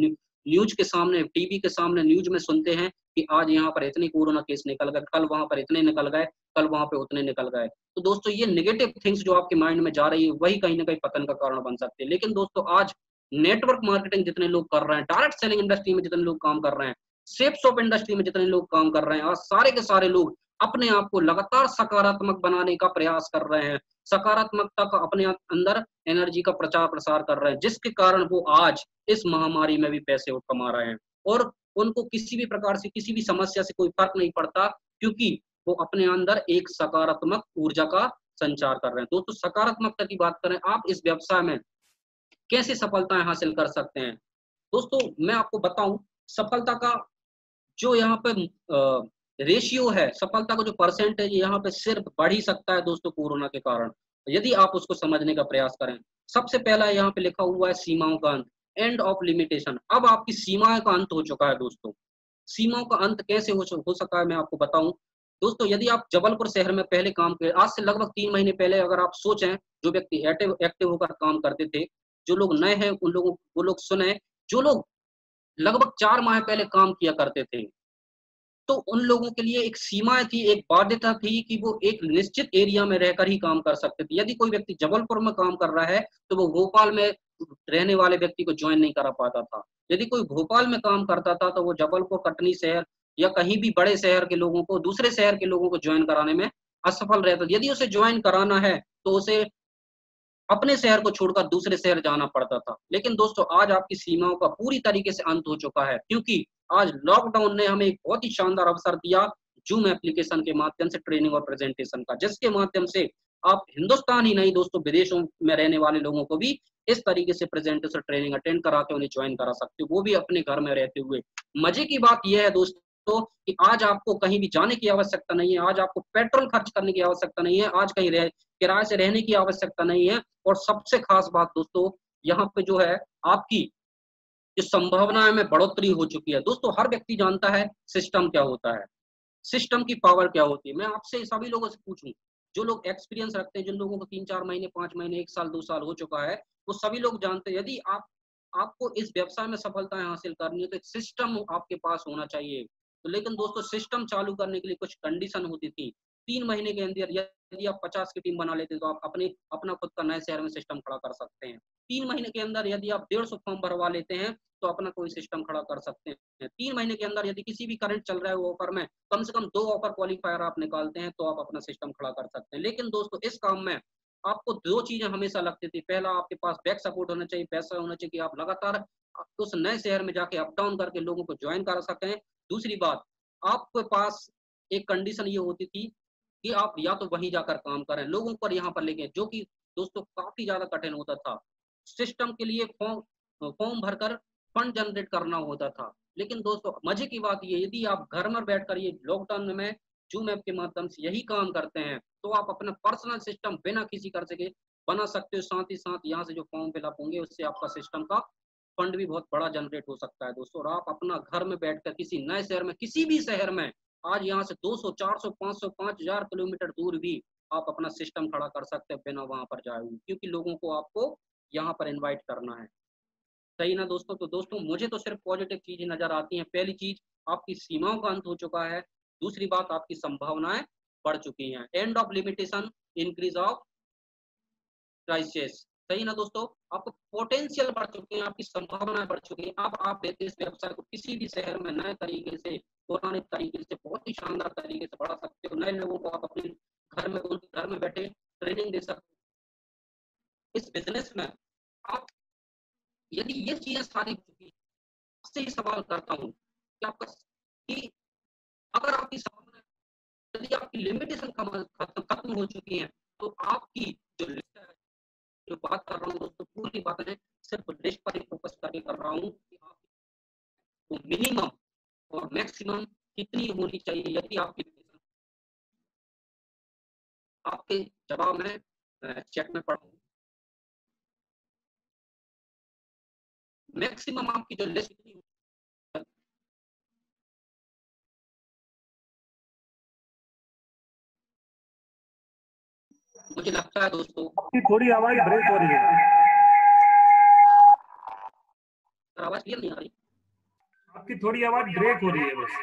न्यूज के सामने, टीवी के सामने न्यूज में सुनते हैं कि आज यहाँ पर इतने कोरोना केस निकल गए, कल वहां पर इतने निकल गए, कल वहां पे उतने निकल गए। तो दोस्तों ये नेगेटिव थिंग्स जो आपके माइंड में जा रही है वही कहीं ना कहीं पतन का कारण बन सकते हैं। लेकिन दोस्तों आज नेटवर्क मार्केटिंग जितने लोग कर रहे हैं, डायरेक्ट सेलिंग इंडस्ट्री में जितने लोग काम कर रहे हैं, सेफ शॉप इंडस्ट्री में जितने लोग काम कर रहे हैं, आज सारे के सारे लोग अपने आप को लगातार सकारात्मक बनाने का प्रयास कर रहे हैं, सकारात्मकता का अपने अंदर एनर्जी का प्रचार प्रसार कर रहे हैं, जिसके कारण वो आज इस महामारी में भी पैसे कमा रहे हैं और उनको किसी भी प्रकार से किसी भी समस्या से कोई फर्क नहीं पड़ता, क्योंकि वो अपने अंदर एक सकारात्मक ऊर्जा का संचार कर रहे हैं। दोस्तों सकारात्मकता की बात करें, आप इस व्यवसाय में कैसे सफलताएं हासिल कर सकते हैं। दोस्तों मैं आपको बताऊं, सफलता का जो यहाँ पे रेशियो है, सफलता का जो परसेंटेज यहाँ पे सिर्फ बढ़ ही सकता है दोस्तों कोरोना के कारण, यदि आप उसको समझने का प्रयास करें। सबसे पहला यहाँ पे लिखा हुआ है सीमाओं का अंत, एंड ऑफ लिमिटेशन। अब आपकी सीमाओं का अंत हो चुका है दोस्तों। सीमाओं का अंत कैसे हो सका है मैं आपको बताऊं। दोस्तों यदि आप जबलपुर शहर में पहले काम किए, आज से लगभग 3 महीने पहले अगर आप सोचें, जो व्यक्ति एक्टिव होकर काम करते थे, जो लोग नए हैं उन लोगों वो लोग सुने, जो लोग लगभग 4 माह पहले काम किया करते थे, तो उन लोगों के लिए एक सीमा थी, एक बाध्यता थी कि वो एक निश्चित एरिया में रहकर ही काम कर सकते थे। यदि कोई व्यक्ति जबलपुर में काम कर रहा है तो वो भोपाल में रहने वाले व्यक्ति को ज्वाइन नहीं करा पाता था। यदि कोई भोपाल में काम करता था तो वो जबलपुर, कटनी शहर या कहीं भी बड़े शहर के लोगों को, दूसरे शहर के लोगों को ज्वाइन कराने में असफल रहता। यदि उसे ज्वाइन कराना है तो उसे अपने शहर को छोड़कर दूसरे शहर जाना पड़ता था। लेकिन दोस्तों आज आपकी सीमाओं का पूरी तरीके से अंत हो चुका है, क्योंकि आज लॉकडाउन ने हमें एक बहुत ही शानदार अवसर दिया जूम एप्लीकेशन के माध्यम से ट्रेनिंग और प्रेजेंटेशन का, जिसके माध्यम से आप हिंदुस्तान ही नहीं दोस्तों विदेशों में रहने वाले लोगों को भी इस तरीके से प्रेजेंटेशन ट्रेनिंग अटेंड करा के उन्हें ज्वाइन करा सकते हो, वो भी अपने घर में रहते हुए। मजे की बात यह है दोस्तों कि आज आपको कहीं भी जाने की आवश्यकता नहीं है, आज आपको पेट्रोल खर्च करने की आवश्यकता नहीं है, आज कहीं किराए से रहने की आवश्यकता नहीं है। और सबसे खास बात दोस्तों, यहाँ पे जो है आपकी जो संभावनाएं में बढ़ोतरी हो चुकी है। दोस्तों हर व्यक्ति जानता है सिस्टम क्या होता है, सिस्टम की पावर क्या होती है। मैं आपसे सभी लोगों से पूछूं, जो लोग एक्सपीरियंस रखते हैं, जिन लोगों को 3-4 महीने, 5 महीने, 1 साल, 2 साल हो चुका है, वो सभी लोग जानते हैं यदि आपको इस व्यवसाय में सफलताएं हासिल करनी है तो एक सिस्टम आपके पास होना चाहिए। तो लेकिन दोस्तों सिस्टम चालू करने के लिए कुछ कंडीशन होती थी। 3 महीने के अंदर यदि आप 50 की टीम बना लेते तो आप अपना खुद का नए शहर में सिस्टम खड़ा कर सकते हैं। 3 महीने के अंदर यदि आप 150 फॉर्म भरवा लेते हैं तो अपना कोई सिस्टम खड़ा कर सकते हैं। 3 महीने के अंदर यदि किसी भी करंट चल रहा है वो ऑफर में कम से कम 2 ऑफर क्वालिफायर आप निकालते हैं तो आप अपना सिस्टम खड़ा कर सकते हैं। लेकिन दोस्तों इस काम में आपको 2 चीजें हमेशा लगती थी। पहला, आपके पास बैक सपोर्ट होना चाहिए, पैसा होना चाहिए कि आप लगातार उस नए शहर में जाके अप डाउन करके लोगों को ज्वाइन कर सकें। दूसरी बात, आपके पास एक कंडीशन ये होती थी कि आप या तो वहीं जाकर काम करें, लोगों पर यहाँ पर लेके, जो कि दोस्तों काफी ज्यादा कठिन होता था। सिस्टम के लिए फॉर्म भरकर फंड जनरेट करना होता था। लेकिन दोस्तों मजे की बात ये, यदि आप घर में बैठकर ये लॉकडाउन में जूम ऐप के माध्यम से यही काम करते हैं तो आप अपना पर्सनल सिस्टम बिना किसी खर्च के बना सकते हो। साथ ही साथ यहाँ से जो फॉर्म फिलअप होंगे उससे आपका सिस्टम का फंड भी बहुत बड़ा जनरेट हो सकता है दोस्तों। और आप अपना घर में बैठकर किसी नए शहर में, किसी भी शहर में, आज यहाँ से 200, 400, 500, 5000 किलोमीटर दूर भी आप अपना सिस्टम खड़ा कर सकते हैं बिना वहां पर जाए हुए, क्योंकि लोगों को आपको यहाँ पर इन्वाइट करना है। सही ना दोस्तों? तो दोस्तों मुझे तो सिर्फ पॉजिटिव चीजें नजर आती हैं। पहली चीज, आपकी सीमाओं का अंत हो चुका है। दूसरी बात, आपकी संभावनाएं बढ़ चुकी हैं। End of limitation, increase of crisis. सही ना दोस्तों? आपको पोटेंशियल बढ़ चुके हैं, आपकी संभावनाएं बढ़ चुकी हैं। अब आप इस व्यवसाय को किसी भी शहर में नए तरीके से, पुराने तरीके से, बहुत ही शानदार तरीके से बढ़ा सकते हो। नए लोगों को आप अपने घर में बैठे ट्रेनिंग दे सकते हो। इस बिजनेस में आप यदि ये चीजें सारी चुकी, आपसे ही सवाल करता हूँ कि आपका कि अगर आपकी संभावना, यदि आपकी लिमिटेशन खत्म हो चुकी है तो आपकी जो लिस्ट है, जो बात कर रहा हूँ दोस्तों, पूरी बातें सिर्फ लिस्ट पर ही फोकस करके कर रहा हूँ कि आपको मिनिमम और मैक्सिमम कितनी होनी चाहिए। यदि आपकी आपके जवाब में चेक में पढ़ूँ, मैक्सिमम आपकी जो लिस्ट कितनी, मुझे लगता है दोस्तों आपकी थोड़ी आवाज ब्रेक हो रही है। आवाज क्लियर नहीं आ रही? आपकी थोड़ी आवाज ब्रेक हो रही है बस,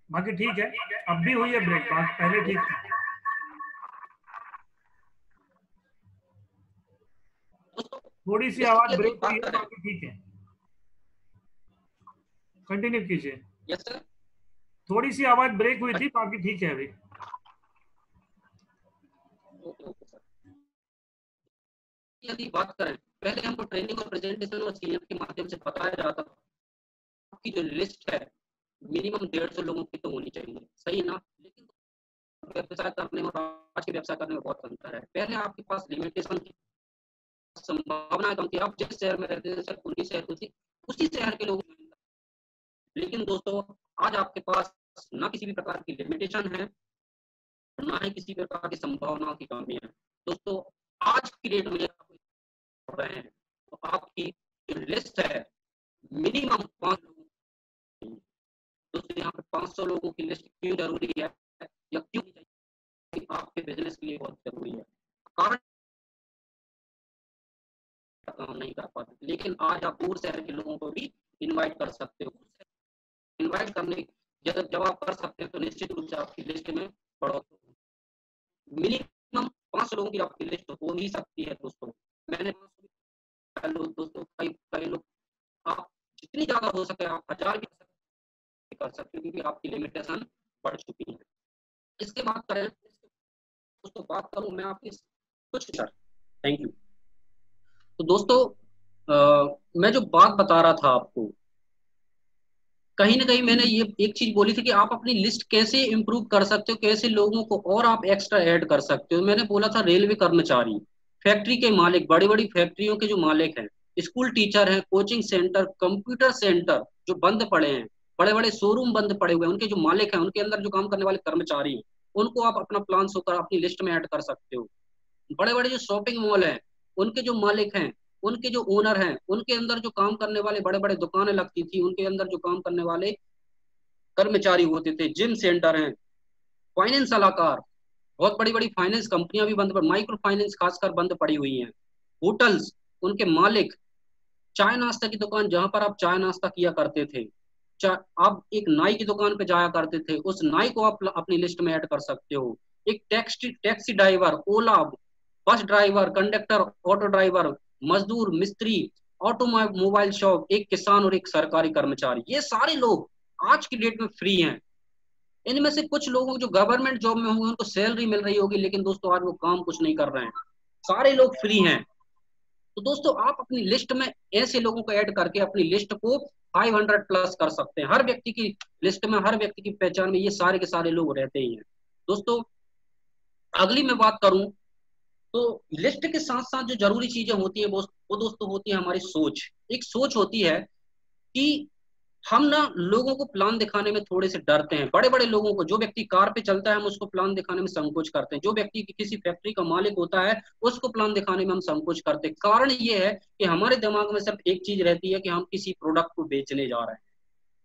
बाकी ठीक है। अब भी हुई है ब्रेक, बात पहले ठीक थी। थोड़ी सी आवाज ब्रेक हुई है, बाकी ठीक है। कंटिन्यू कीजिए। Yes sir. थोड़ी सी आवाज ब्रेक हुई थी, बाकी ठीक है अभी। यदि बात करें, पहले हमको ट्रेनिंग और प्रेजेंटेशन और सीएम के माध्यम से बताया जाता था आपकी जो लिस्ट है मिनिमम 150 लोगों की तो होनी चाहिए, सही ना। लेकिन व्यवसाय करने और आज के व्यवसाय करने में बहुत अंतर है। पहले आपके पास लिमिटेशन की संभावना कम थी, आप जिस शहर में रहते थे सिर्फ उन्हीं शहर को थी, उसी शहर के लोग। लेकिन दोस्तों आज आपके पास ना किसी भी प्रकार की लिमिटेशन है, ना ही किसी प्रकार की संभावनाओं की कमी है। दोस्तों आज की डेट में आप रहे हैं तो आपकी जो लिस्ट है मिनिमम 5 लोगों की। दोस्तों यहाँ पे 500 लोगों की लिस्ट क्यों जरूरी है या क्यों चाहिए, आपके बिजनेस के लिए बहुत जरूरी है। कारण काम नहीं कर पाते, लेकिन आज आप दूर शहर के लोगों को भी इनवाइट कर सकते हो। इनवाइट करने जब आप कर सकते हैं तो निश्चित रूप से आपकी लिस्ट में मिनिमम 500 लोगों की आपकी लिस्ट हो ही सकती है। दोस्तों मैंने दोस्तों कई लोग, आप जितनी ज्यादा हो सके आप 1000 भी कर सकते हो, क्योंकि आपकी लिमिटेशन बढ़ चुकी है। इसके बाद करें दोस्तों, बात करूं मैं आपकी कुछ सर, थैंक यू। तो दोस्तों मैं जो बात बता रहा था आपको, कहीं ना कहीं मैंने ये एक चीज बोली थी कि आप अपनी लिस्ट कैसे इंप्रूव कर सकते हो, कैसे लोगों को और आप एक्स्ट्रा ऐड कर सकते हो। मैंने बोला था रेलवे कर्मचारी, फैक्ट्री के मालिक, बड़ी बड़ी फैक्ट्रियों के जो मालिक हैं, स्कूल टीचर हैं, कोचिंग सेंटर, कंप्यूटर सेंटर जो बंद पड़े हैं, बड़े बड़े शोरूम बंद पड़े हुए हैं, उनके जो मालिक हैं, उनके अंदर जो काम करने वाले कर्मचारी हैं, उनको आप अपना प्लान शो कर अपनी लिस्ट में ऐड कर सकते हो। बड़े बड़े जो शॉपिंग मॉल हैं, उनके जो मालिक हैं, उनके जो ओनर हैं, उनके अंदर जो काम करने वाले बड़े बड़े दुकानें लगती थी, उनके अंदर जो काम करने वाले कर्मचारी होते थे, जिम सेंटर हैं, फाइनेंस सलाहकार, बहुत बड़ी बड़ी फाइनेंस कंपनियां भी बंद, माइक्रो फाइनेंस खासकर बंद पड़ी हुई हैं, होटल्स, उनके मालिक, चाय नाश्ता की दुकान जहां पर आप चाय नाश्ता किया करते थे, आप एक नाई की दुकान पे जाया करते थे, उस नाई को आप अपनी लिस्ट में ऐड कर सकते हो। एक टैक्सी ड्राइवर, ओला, bus driver, conductor, auto driver, मजदूर, मिस्त्री, ऑटोमोबाइल शॉप, एक किसान और एक सरकारी कर्मचारी, ये सारे लोग आज की डेट में फ्री हैं। इनमें से कुछ लोगों जो गवर्नमेंट जॉब में होंगे उनको सैलरी मिल रही होगी, लेकिन दोस्तों आज वो काम कुछ नहीं कर रहे हैं, सारे लोग फ्री हैं। तो दोस्तों आप अपनी लिस्ट में ऐसे लोगों को ऐड करके अपनी लिस्ट को 500 प्लस कर सकते हैं। हर व्यक्ति की लिस्ट में, हर व्यक्ति की पहचान में ये सारे के सारे लोग रहते ही हैं। दोस्तों अगली मैं बात करूं तो लिस्ट के साथ साथ जो जरूरी चीजें होती है वो दोस्तों होती है हमारी सोच। एक सोच होती है कि हम ना लोगों को प्लान दिखाने में थोड़े से डरते हैं। बड़े बड़े लोगों को, जो व्यक्ति कार पे चलता है हम उसको प्लान दिखाने में संकोच करते हैं, जो व्यक्ति किसी फैक्ट्री का मालिक होता है उसको प्लान दिखाने में हम संकोच करते हैं। कारण ये है कि हमारे दिमाग में सिर्फ एक चीज रहती है कि हम किसी प्रोडक्ट को बेचने जा रहे हैं।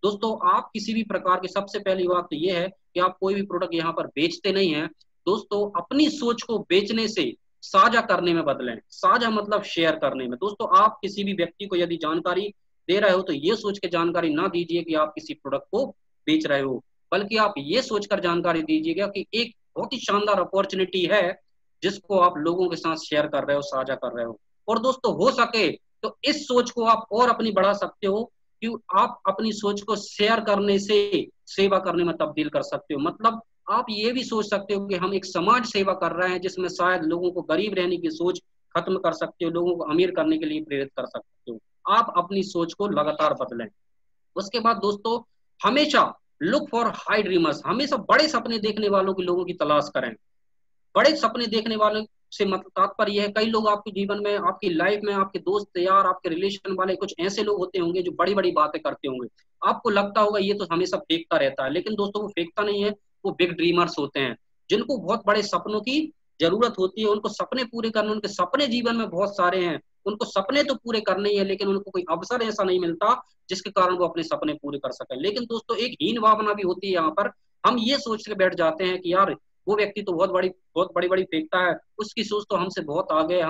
दोस्तों आप किसी भी प्रकार की, सबसे पहली बात तो ये है कि आप कोई भी प्रोडक्ट यहाँ पर बेचते नहीं है। दोस्तों अपनी सोच को बेचने से साझा करने में बदलें। साझा मतलब शेयर करने में। दोस्तों आप किसी भी व्यक्ति को यदि जानकारी दे रहे हो तो ये सोच के जानकारी ना दीजिए कि आप किसी प्रोडक्ट को बेच रहे हो, बल्कि आप ये सोचकर जानकारी दीजिएगा कि एक बहुत ही शानदार अपॉर्चुनिटी है जिसको आप लोगों के साथ शेयर कर रहे हो, साझा कर रहे हो। और दोस्तों हो सके तो इस सोच को आप और अपनी बढ़ा सकते हो कि आप अपनी सोच को शेयर करने से सेवा करने में तब्दील कर सकते हो। मतलब आप ये भी सोच सकते हो कि हम एक समाज सेवा कर रहे हैं जिसमें शायद लोगों को गरीब रहने की सोच खत्म कर सकते हो, लोगों को अमीर करने के लिए प्रेरित कर सकते हो। आप अपनी सोच को लगातार बदलें। उसके बाद दोस्तों हमेशा लुक फॉर हाई ड्रीमर्स, हमेशा बड़े सपने देखने वालों की लोगों की तलाश करें। बड़े सपने देखने वालों से मतलब तात्पर्य है, कई लोग आपके जीवन में, आपकी लाइफ में, आपके दोस्त यार, आपके रिलेशन वाले कुछ ऐसे लोग होते होंगे जो बड़ी बड़ी बातें करते होंगे। आपको लगता होगा ये तो हमेशा फेंकता रहता है, लेकिन दोस्तों वो फेंकता नहीं है, वो बिग ड्रीमर्स होते हैं जिनको बहुत बड़े सपनों की जरूरत होती है। उनको सपने पूरे करने, उनके सपने जीवन में बहुत सारे हैं, उनको सपने तो पूरे करने ही है, लेकिन उनको कोई अवसर ऐसा नहीं मिलता जिसके कारण वो अपने सपने पूरे कर सके। लेकिन दोस्तों एक हीन भावना भी होती है यहाँ पर। हम ये सोच के बैठ जाते हैं कि यार वो व्यक्ति तो बहुत बड़ी बड़ी फेंकता है, उसकी सोच तो हमसे बहुत आगे है,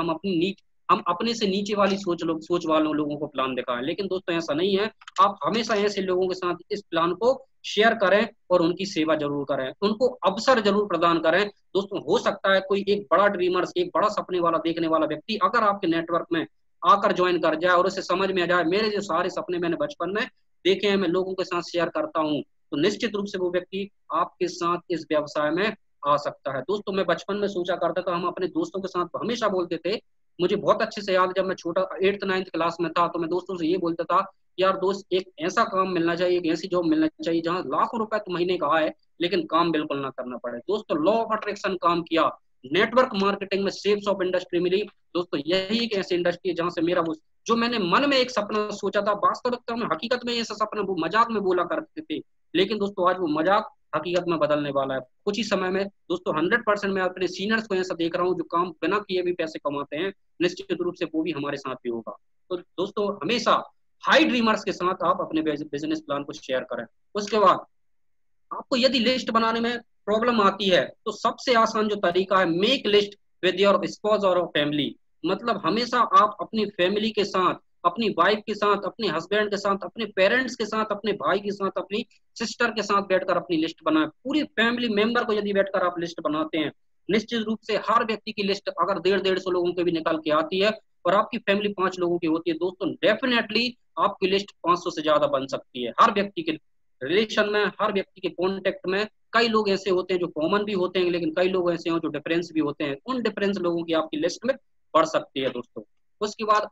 हम अपने से नीचे वाली सोच वालों लोगों को प्लान दिखाएं। लेकिन दोस्तों ऐसा नहीं है। आप हमेशा ऐसे लोगों के साथ इस प्लान को शेयर करें और उनकी सेवा जरूर करें, उनको अवसर जरूर प्रदान करें। दोस्तों हो सकता है कोई एक बड़ा ड्रीमर्स, एक बड़ा सपने वाला, देखने वाला व्यक्ति अगर आपके नेटवर्क में आकर ज्वाइन कर जाए और उसे समझ में आ जाए मेरे जो सारे सपने मैंने बचपन में देखे हैं, मैं लोगों के साथ शेयर करता हूँ, तो निश्चित रूप से वो व्यक्ति आपके साथ इस व्यवसाय में आ सकता है। दोस्तों मैं बचपन में सोचा करता था, हम अपने दोस्तों के साथ हमेशा बोलते थे, मुझे बहुत अच्छे से याद है, जब मैं छोटा 8th 9th क्लास में था तो मैं दोस्तों से ये बोलता था, यार दोस्त एक ऐसा काम मिलना चाहिए, एक ऐसी जॉब मिलना चाहिए जहां लाखों रुपए तो महीने का आए लेकिन काम बिल्कुल ना करना पड़े। दोस्तों लॉ ऑफ अट्रैक्शन काम किया, नेटवर्क मार्केटिंग में शेप्स ऑफ इंडस्ट्री मिली। दोस्तों यही एक ऐसी इंडस्ट्री है जहां से मेरा वो जो मैंने मन में एक सपना सोचा था, वास्तविकता में हकीकत में ये सपना वो मजाक में बोला करते थे, लेकिन दोस्तों आज वो मजाक हकीकत में बदलने वाला है कुछ ही समय में। दोस्तों 100% मैं अपने सीनियर्स को ऐसा देख रहा हूँ जो काम बिना किए भी पैसे कमाते हैं, निश्चित रूप से वो भी हमारे साथ भी होगा। तो दोस्तों हमेशा हाई ड्रीमर्स के साथ आप अपने बिजनेस प्लान को शेयर करें। उसके बाद आपको यदि लिस्ट बनाने में प्रॉब्लम आती है तो सबसे आसान जो तरीका है, make list with your spouse और फैमिली। मतलब हमेशा आप अपनी फैमिली के साथ, अपनी वाइफ के साथ, अपने हस्बैंड के साथ, अपने पेरेंट्स के साथ, अपने भाई के साथ, अपनी सिस्टर के साथ बैठकर अपनी लिस्ट बनाएं। पूरी फैमिली मेंबर को यदि बैठकर आप लिस्ट बनाते हैं, निश्चित रूप से हर व्यक्ति की लिस्ट अगर 150-150 लोगों के भी निकल के आती है और आपकी फैमिली 5 लोगों की होती है, दोस्तों डेफिनेटली आपकी लिस्ट 500 से ज्यादा बन सकती है। हर व्यक्ति के रिलेशन में, हर व्यक्ति के कॉन्टेक्ट में कई लोग ऐसे होते हैं जो कॉमन भी होते हैं, लेकिन कई लोग ऐसे हैं जो डिफरेंस भी होते हैं। उन डिफरेंस लोगों की आपकी लिस्ट में बढ़ सकती है दोस्तों। उसके बाद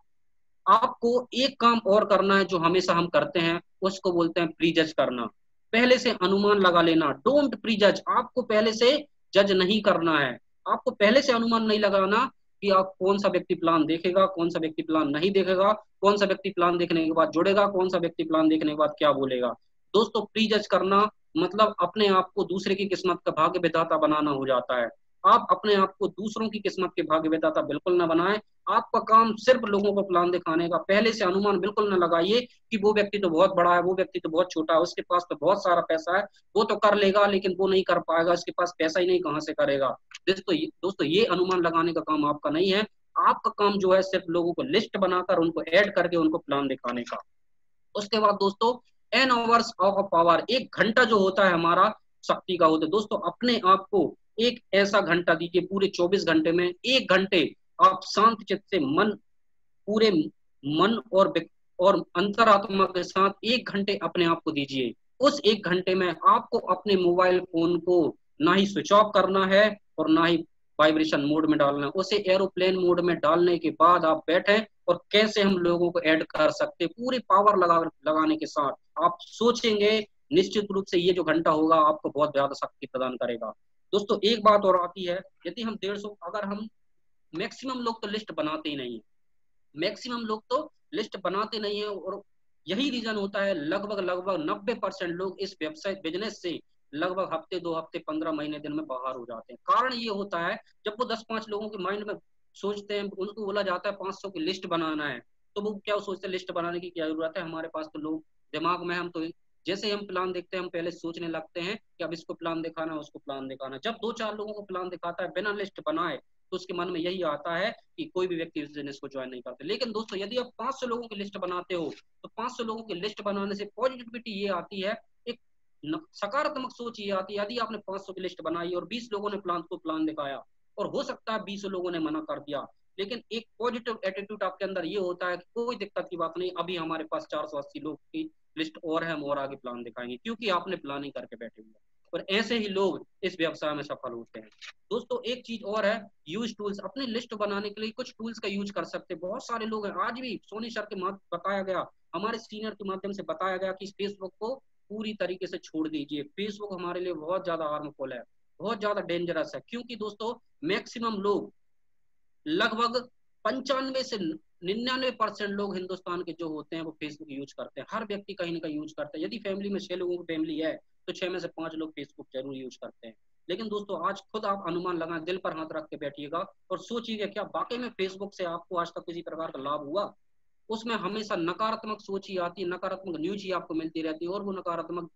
आपको एक काम और करना है जो हमेशा हम करते हैं, उसको बोलते हैं प्रीजज करना, पहले से अनुमान लगा लेना। डोंट प्रीजज, आपको पहले से जज नहीं करना है, आपको पहले से अनुमान नहीं लगाना कि आप कौन सा व्यक्ति प्लान देखेगा, कौन सा व्यक्ति प्लान नहीं देखेगा, कौन सा व्यक्ति प्लान देखने के बाद जुड़ेगा, कौन सा व्यक्ति प्लान देखने के बाद क्या बोलेगा। दोस्तों प्रीजज करना मतलब अपने आप को दूसरे की किस्मत का भाग्य विधाता बनाना हो जाता है। आप अपने आप को दूसरों की किस्मत के भाग्य विधाता बिल्कुल ना बनाएं। आपका काम सिर्फ लोगों को प्लान दिखाने का, पहले से अनुमान बिल्कुल ना लगाइए कि वो व्यक्ति तो बहुत बड़ा है, वो व्यक्ति तो बहुत छोटा है, उसके पास तो बहुत सारा पैसा है, वो तो कर लेगा लेकिन वो नहीं कर पाएगा, उसके पास पैसा ही नहीं, कहाँ से करेगा। दोस्तों ये अनुमान लगाने का काम आपका नहीं है। आपका काम जो है सिर्फ लोगों को लिस्ट बनाकर उनको ऐड करके उनको प्लान दिखाने का। उसके बाद दोस्तों एन आवर्स ऑफ पावर, 1 घंटा जो होता है हमारा शक्ति का होता है। दोस्तों अपने आप को एक ऐसा घंटा दीजिए, पूरे 24 घंटे में 1 घंटे आप शांत चित्त से पूरे मन और अंतरात्मा के साथ 1 घंटे अपने आप को दीजिए। उस 1 घंटे में आपको अपने मोबाइल फोन को ना ही स्विच ऑफ करना है और ना ही वाइब्रेशन मोड में डालना है, उसे एरोप्लेन मोड में डालने के बाद आप बैठे और कैसे हम लोगों को ऐड कर सकते, पूरी पावर लगाने के साथ आप सोचेंगे। निश्चित रूप से ये जो घंटा होगा आपको बहुत ज्यादा शक्ति प्रदान करेगा। दोस्तों एक बात और आती है, यदि हम 150, अगर हम मैक्सिमम लोग तो लिस्ट बनाते ही नहीं है, मैक्सिमम लोग तो लिस्ट बनाते नहीं है, और यही रीजन होता है लगभग 90% लोग इस वेबसाइट बिजनेस से लगभग हफ्ते 2 हफ्ते 15 महीने दिन में बाहर हो जाते हैं। कारण ये होता है जब वो 10-5 लोगों के माइंड में सोचते हैं, उनको बोला जाता है 500 की लिस्ट बनाना है, तो वो क्या सोचते हैं लिस्ट बनाने की क्या जरूरत है, हमारे पास तो लोग दिमाग में, हम तो जैसे हम प्लान देखते हैं हम पहले सोचने लगते हैं कि अब इसको प्लान दिखाना है, उसको प्लान दिखाना है। जब 2-4 लोगों को प्लान दिखाता है बिना लिस्ट बनाए तो उसके मन में यही आता है कि कोई भी व्यक्ति इस बिजनेस को ज्वाइन नहीं करते। लेकिन दोस्तों यदि आप 500 लोगों की लिस्ट बनाते हो तो 500 लोगों की लिस्ट बनाने से पॉजिटिविटी ये आती है, एक सकारात्मक सोच ये आती है। यदि आपने 500 की लिस्ट बनाई और 20 लोगों ने प्लान दिखाया और हो सकता है 20 लोगों ने मना कर दिया, लेकिन एक पॉजिटिव एटीट्यूड आपके अंदर ये होता है कि कोई दिक्कत की बात नहीं, अभी हमारे पास 480 लोग की लिस्ट और है, हम और आगे प्लान दिखाएंगे, क्योंकि आपने प्लानिंग करके बैठे हुए। और ऐसे ही लोग इस व्यवसाय में सफल होते हैं। दोस्तों एक चीज और है, यूज टूल्स। अपनी लिस्ट बनाने के लिए कुछ टूल्स का यूज कर सकते हैं। बहुत सारे लोग हैं, आज भी सोनी सर के बताया गया, हमारे सीनियर के माध्यम से बताया गया कि फेसबुक को पूरी तरीके से छोड़ दीजिए। फेसबुक हमारे लिए बहुत ज्यादा हार्मफुल है, बहुत ज्यादा डेंजरस है, क्योंकि दोस्तों मैक्सिमम लोग, लगभग 95 से 99% लोग हिंदुस्तान के जो होते हैं वो फेसबुक यूज करते हैं। हर व्यक्ति कहीं ना कहीं यूज करता है। यदि फैमिली में 6 लोगों की फैमिली है तो 6 में से 5 लोग फेसबुक जरूर यूज करते हैं। लेकिन दोस्तों आज खुद आप अनुमान लगाएं, दिल पर हाथ रख के बैठिएगा और सोचिएगा क्या वाकई में फेसबुक से आपको आज तक किसी प्रकार का लाभ हुआ। उसमें हमेशा नकारात्मक सोच ही आती है, नकारात्मक न्यूज ही आपको मिलती रहती है, और वो नकारात्मक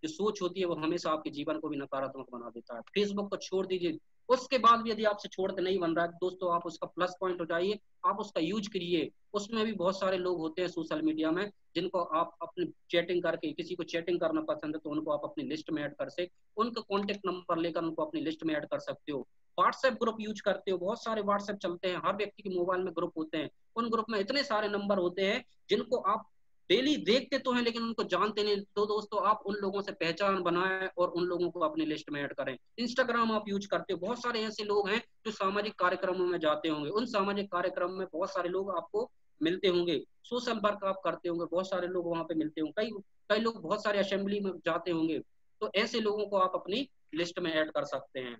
जो सोच होती है वो हमेशा आपके जीवन को भी नकारात्मक बना देता है। फेसबुक को छोड़ दीजिए। उसके बाद भी यदि आपसे छोड़ते नहीं बन रहा है दोस्तों, आप उसका प्लस पॉइंट हो जाइए, आप उसका यूज करिए। उसमें भी बहुत सारे लोग होते हैं सोशल मीडिया में जिनको आप अपनी चैटिंग करके, किसी को चैटिंग करना पसंद है तो उनको आप अपनी लिस्ट में ऐड कर सकते, उनका कॉन्टेक्ट नंबर लेकर उनको अपनी लिस्ट में ऐड कर सकते हो। व्हाट्सएप ग्रुप यूज करते हो, बहुत सारे व्हाट्सएप चलते हैं, हर व्यक्ति के मोबाइल में ग्रुप होते हैं। उन ग्रुप में इतने सारे नंबर होते हैं जिनको आप डेली देखते तो हैं लेकिन उनको जानते नहीं। तो दोस्तों आप उन लोगों से पहचान बनाएं और उन लोगों को अपनी लिस्ट में ऐड करें। इंस्टाग्राम आप यूज करते हो, बहुत सारे ऐसे लोग हैं जो सामाजिक कार्यक्रमों में जाते होंगे, उन सामाजिक कार्यक्रम में बहुत सारे लोग आपको मिलते होंगे। सोशल वर्क आप करते होंगे, बहुत सारे लोग वहां पे मिलते होंगे, कई कई लोग बहुत सारे असेंबली में जाते होंगे, तो ऐसे लोगों को आप अपनी लिस्ट में ऐड कर सकते हैं।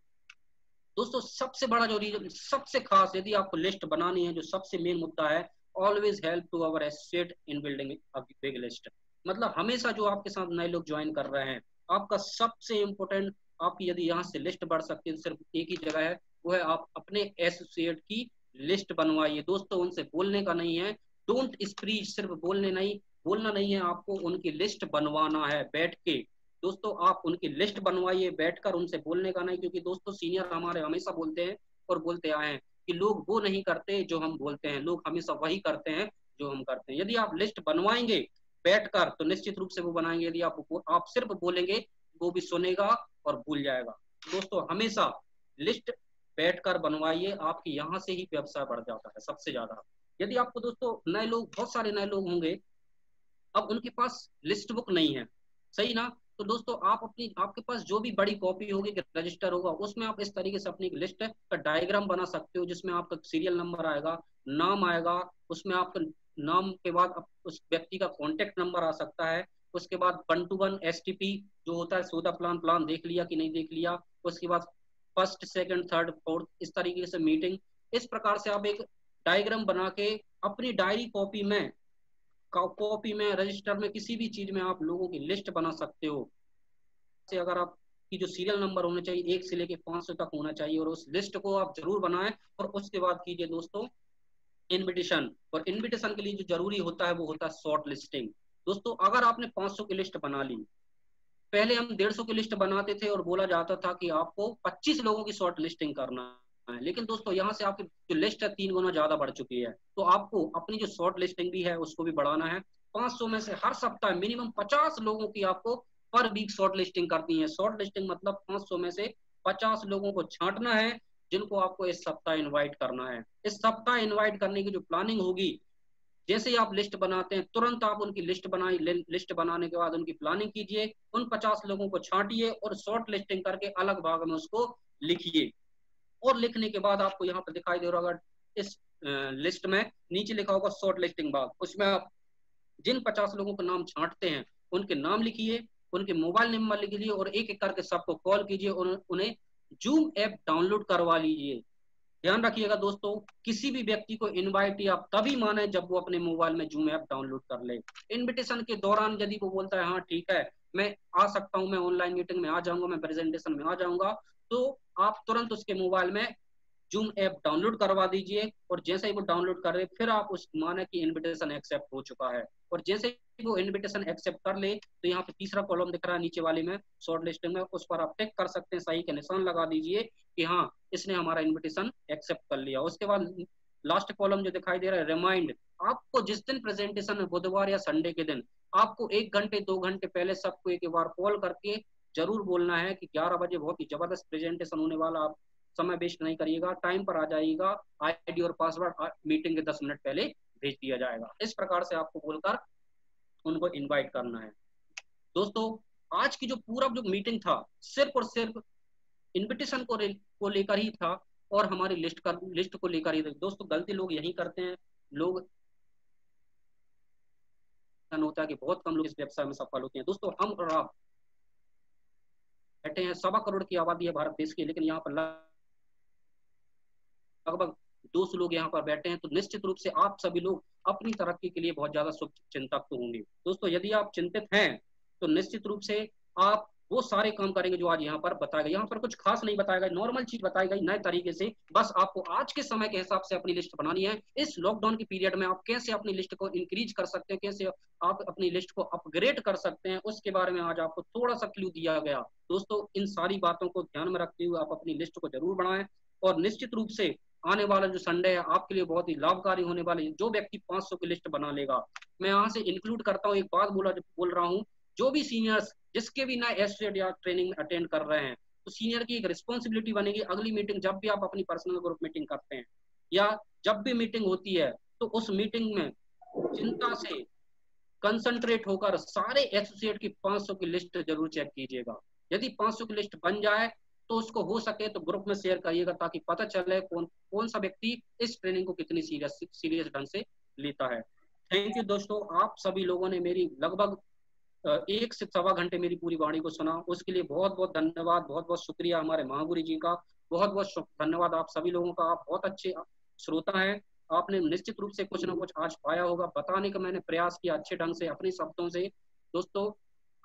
दोस्तों सबसे बड़ा जो रीजन, सबसे खास, यदि आपको लिस्ट बनानी है, जो सबसे मेन मुद्दा है, always help to our associate in building a big list. मतलब हमेशा जो आपके साथ नए लोग ज्वाइन कर रहे हैं, आपका सबसे इम्पोर्टेंट, आपकी यदि यहाँ से लिस्ट बढ़ सकती है सिर्फ एक ही जगह है, वो है आप अपने एसोसिएट की लिस्ट बनवाइए। दोस्तों उनसे बोलने का नहीं है, डोंट स्पीच, सिर्फ बोलना नहीं है, आपको उनकी लिस्ट बनवाना है बैठ के। दोस्तों आप उनकी लिस्ट बनवाइए बैठकर, उनसे बोलने का नहीं, क्योंकि दोस्तों सीनियर हमारे हमेशा बोलते हैं और बोलते आए हैं कि लोग वो नहीं करते जो हम बोलते हैं, लोग हमेशा वही करते हैं जो हम करते हैं। यदि आप लिस्ट बनवाएंगे बैठकर तो निश्चित रूप से वो बनाएंगे, यदि आप सिर्फ बोलेंगे वो भी सुनेगा और भूल जाएगा। दोस्तों हमेशा लिस्ट बैठकर बनवाइए, आपके यहाँ से ही व्यवसाय बढ़ जाता है सबसे ज्यादा। यदि आपको दोस्तों नए लोग, बहुत सारे नए लोग होंगे, अब उनके पास लिस्ट बुक नहीं है, सही ना, तो दोस्तों आप आपके पास जो भी बड़ी कॉपी होगी, रजिस्टर होगा, उसमें आप इस तरीके से अपनी लिस्ट का डायग्राम बना सकते हो, जिसमें आपका सीरियल नंबर आएगा, नाम आएगा, उसमें आपका नाम के बाद उस व्यक्ति का कॉन्टेक्ट नंबर आ सकता है, उसके बाद 1 to 1 STP जो होता है, सौदा प्लान देख लिया कि नहीं देख लिया, उसके बाद फर्स्ट, सेकंड, थर्ड, फोर्थ, इस तरीके से मीटिंग। इस प्रकार से आप एक डायग्राम बना के अपनी डायरी कॉपी में रजिस्टर में, किसी भी चीज में आप लोगों की लिस्ट बना सकते हो। से अगर आपकी जो सीरियल नंबर होने चाहिए 1 से लेके 500 तक होना चाहिए, और उस लिस्ट को आप जरूर बनाएं। और उसके बाद कीजिए दोस्तों इनविटेशन, और इनविटेशन के लिए जो जरूरी होता है वो होता है शॉर्ट लिस्टिंग। दोस्तों अगर आपने 500 की लिस्ट बना ली, पहले हम 150 की लिस्ट बनाते थे और बोला जाता था कि आपको 25 लोगों की शॉर्ट लिस्टिंग करना है, लेकिन दोस्तों यहाँ से आपकी जो लिस्ट है 3 गुना ज्यादा बढ़ चुकी है, तो आपको अपनी जो शॉर्ट लिस्टिंग भी है उसको भी बढ़ाना है। 500 में से हर सप्ताह मिनिमम 50 लोगों की आपको पर वीक शॉर्ट लिस्टिंग करनी है। शॉर्ट लिस्टिंग मतलब 500 में से 50 लोगों को छांटना है, जिनको आपको इस सप्ताह इनवाइट करना है। इस सप्ताह इनवाइट करने की जो प्लानिंग होगी, जैसे ही आप लिस्ट बनाते हैं तुरंत आप उनकी लिस्ट बनाई, लिस्ट बनाने के बाद उनकी प्लानिंग कीजिए, उन 50 लोगों को छांटिए और शॉर्ट लिस्टिंग करके अलग भाग में उसको लिखिए। और लिखने के बाद आपको यहाँ पर दिखाई दे रहा होगा, इस लिस्ट में नीचे लिखा होगा शॉर्ट लिस्टिंग भाग, उसमें आप जिन 50 लोगों के नाम छांटते हैं उनके नाम लिखिए, उनके मोबाइल नंबर लिखिए और एक एक करके सबको कॉल कीजिए और उन्हें जूम ऐप डाउनलोड करवा लीजिए। ध्यान रखिएगा दोस्तों, किसी भी व्यक्ति को इनवाइट आप तभी माने जब वो अपने मोबाइल में जूम ऐप डाउनलोड कर ले। इनविटेशन के दौरान यदि वो बोलता है हाँ ठीक है मैं आ सकता हूँ, मैं ऑनलाइन मीटिंग में आ जाऊंगा, मैं प्रेजेंटेशन में आ जाऊंगा, तो आप तुरंत उसके मोबाइल में जूम ऐप डाउनलोड करवा दीजिए। और जैसे ही वो डाउनलोड कर रहे फिर आप उस माने कि इनविटेशन एक्सेप्ट हो चुका है। और जैसे ही वो इनविटेशन एक्सेप्ट कर ले तो यहाँ पे तीसरा कॉलम दिख रहा है नीचे वाले में शॉर्ट लिस्टिंग में, उस पर आप टिक कर सकते हैं, सही का निशान लगा दीजिए कि हाँ इसने हमारा इनविटेशन एक्सेप्ट कर लिया। उसके बाद लास्ट कॉलम जो दिखाई दे रहा है रिमाइंड, आपको जिस दिन प्रेजेंटेशन है बुधवार या संडे के दिन, आपको 1 घंटे 2 घंटे पहले सबको एक बार कॉल करके जरूर बोलना है कि 11 बजे बहुत ही जबरदस्त प्रेजेंटेशन होने वाला, आप समय वेस्ट नहीं करिएगा, टाइम पर आ जाइएगा, आईडी और पासवर्ड मीटिंग के 10 मिनट पहले भेज दिया जाएगा। इस प्रकार से आपको बोलकर उनको इनवाइट करना है। दोस्तों आज की जो पूरा जो मीटिंग था सिर्फ और सिर्फ इनविटेशन को लेकर ही था और हमारी लिस्ट को लेकर ही था। दोस्तों गलती लोग यही करते हैं, लोग होता है कि बहुत कम लोग इस व्यवसाय में सफल होते हैं। दोस्तों हम और आप बैठे हैं, 1.25 करोड़ की आबादी है भारत देश की, लेकिन यहाँ पर लगभग 200 लोग यहाँ पर बैठे हैं, तो निश्चित रूप से आप सभी लोग अपनी तरक्की के लिए बहुत ज्यादा चिंतक तो होंगे। दोस्तों यदि आप चिंतित हैं तो निश्चित रूप से आप वो सारे काम करेंगे जो आज यहाँ पर बताया गया। यहाँ पर कुछ खास नहीं बताया गया, नॉर्मल चीज बताई गई नए तरीके से, बस आपको आज के समय के हिसाब से अपनी लिस्ट बनानी है। इस लॉकडाउन के पीरियड में आप कैसे अपनी लिस्ट को इंक्रीज कर सकते हैं, कैसे आप अपनी लिस्ट को अपग्रेड कर सकते हैं, उसके बारे में आज आपको थोड़ा सा क्लू दिया गया। दोस्तों इन सारी बातों को ध्यान में रखते हुए आप अपनी लिस्ट को जरूर बढ़ाएं और निश्चित रूप से आने वाला जो संडे है आपके लिए बहुत ही लाभकारी होने वाली है। जो व्यक्ति 500 की लिस्ट बना लेगा, मैं यहाँ से इंक्लूड करता हूँ, एक बात बोल रहा हूँ, जो भी सीनियर्स जिसके भी नए एसोसिएट या ट्रेनिंग में अटेंड कर रहे हैं, तो सीनियर की एक रिस्पॉन्सिबिलिटी बनेगी, अगली मीटिंग जब भी आप अपनी पर्सनल ग्रुप मीटिंग करते हैं या जब भी मीटिंग होती है तो उस मीटिंग में चिंता से कंसंट्रेट होकर सारे एसोसिएट की 500 की लिस्ट जरूर चेक कीजिएगा। यदि 500 की लिस्ट बन जाए तो उसको हो सके तो ग्रुप में शेयर करिएगा, ताकि पता चले कौन कौन सा व्यक्ति इस ट्रेनिंग को कितनी सीरियस ढंग से लेता है। थैंक यू दोस्तों, आप सभी लोगों ने मेरी लगभग 1 से सवा घंटे मेरी पूरी वाणी को सुना, उसके लिए बहुत बहुत धन्यवाद, बहुत बहुत शुक्रिया हमारे महागुरु जी का, बहुत बहुत धन्यवाद आप सभी लोगों का। आप बहुत अच्छे श्रोता हैं, आपने निश्चित रूप से कुछ ना कुछ आज पाया होगा, बताने का मैंने प्रयास किया अच्छे ढंग से अपने शब्दों से। दोस्तों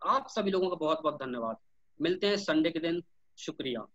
आप सभी लोगों का बहुत बहुत धन्यवाद, मिलते हैं संडे के दिन, शुक्रिया।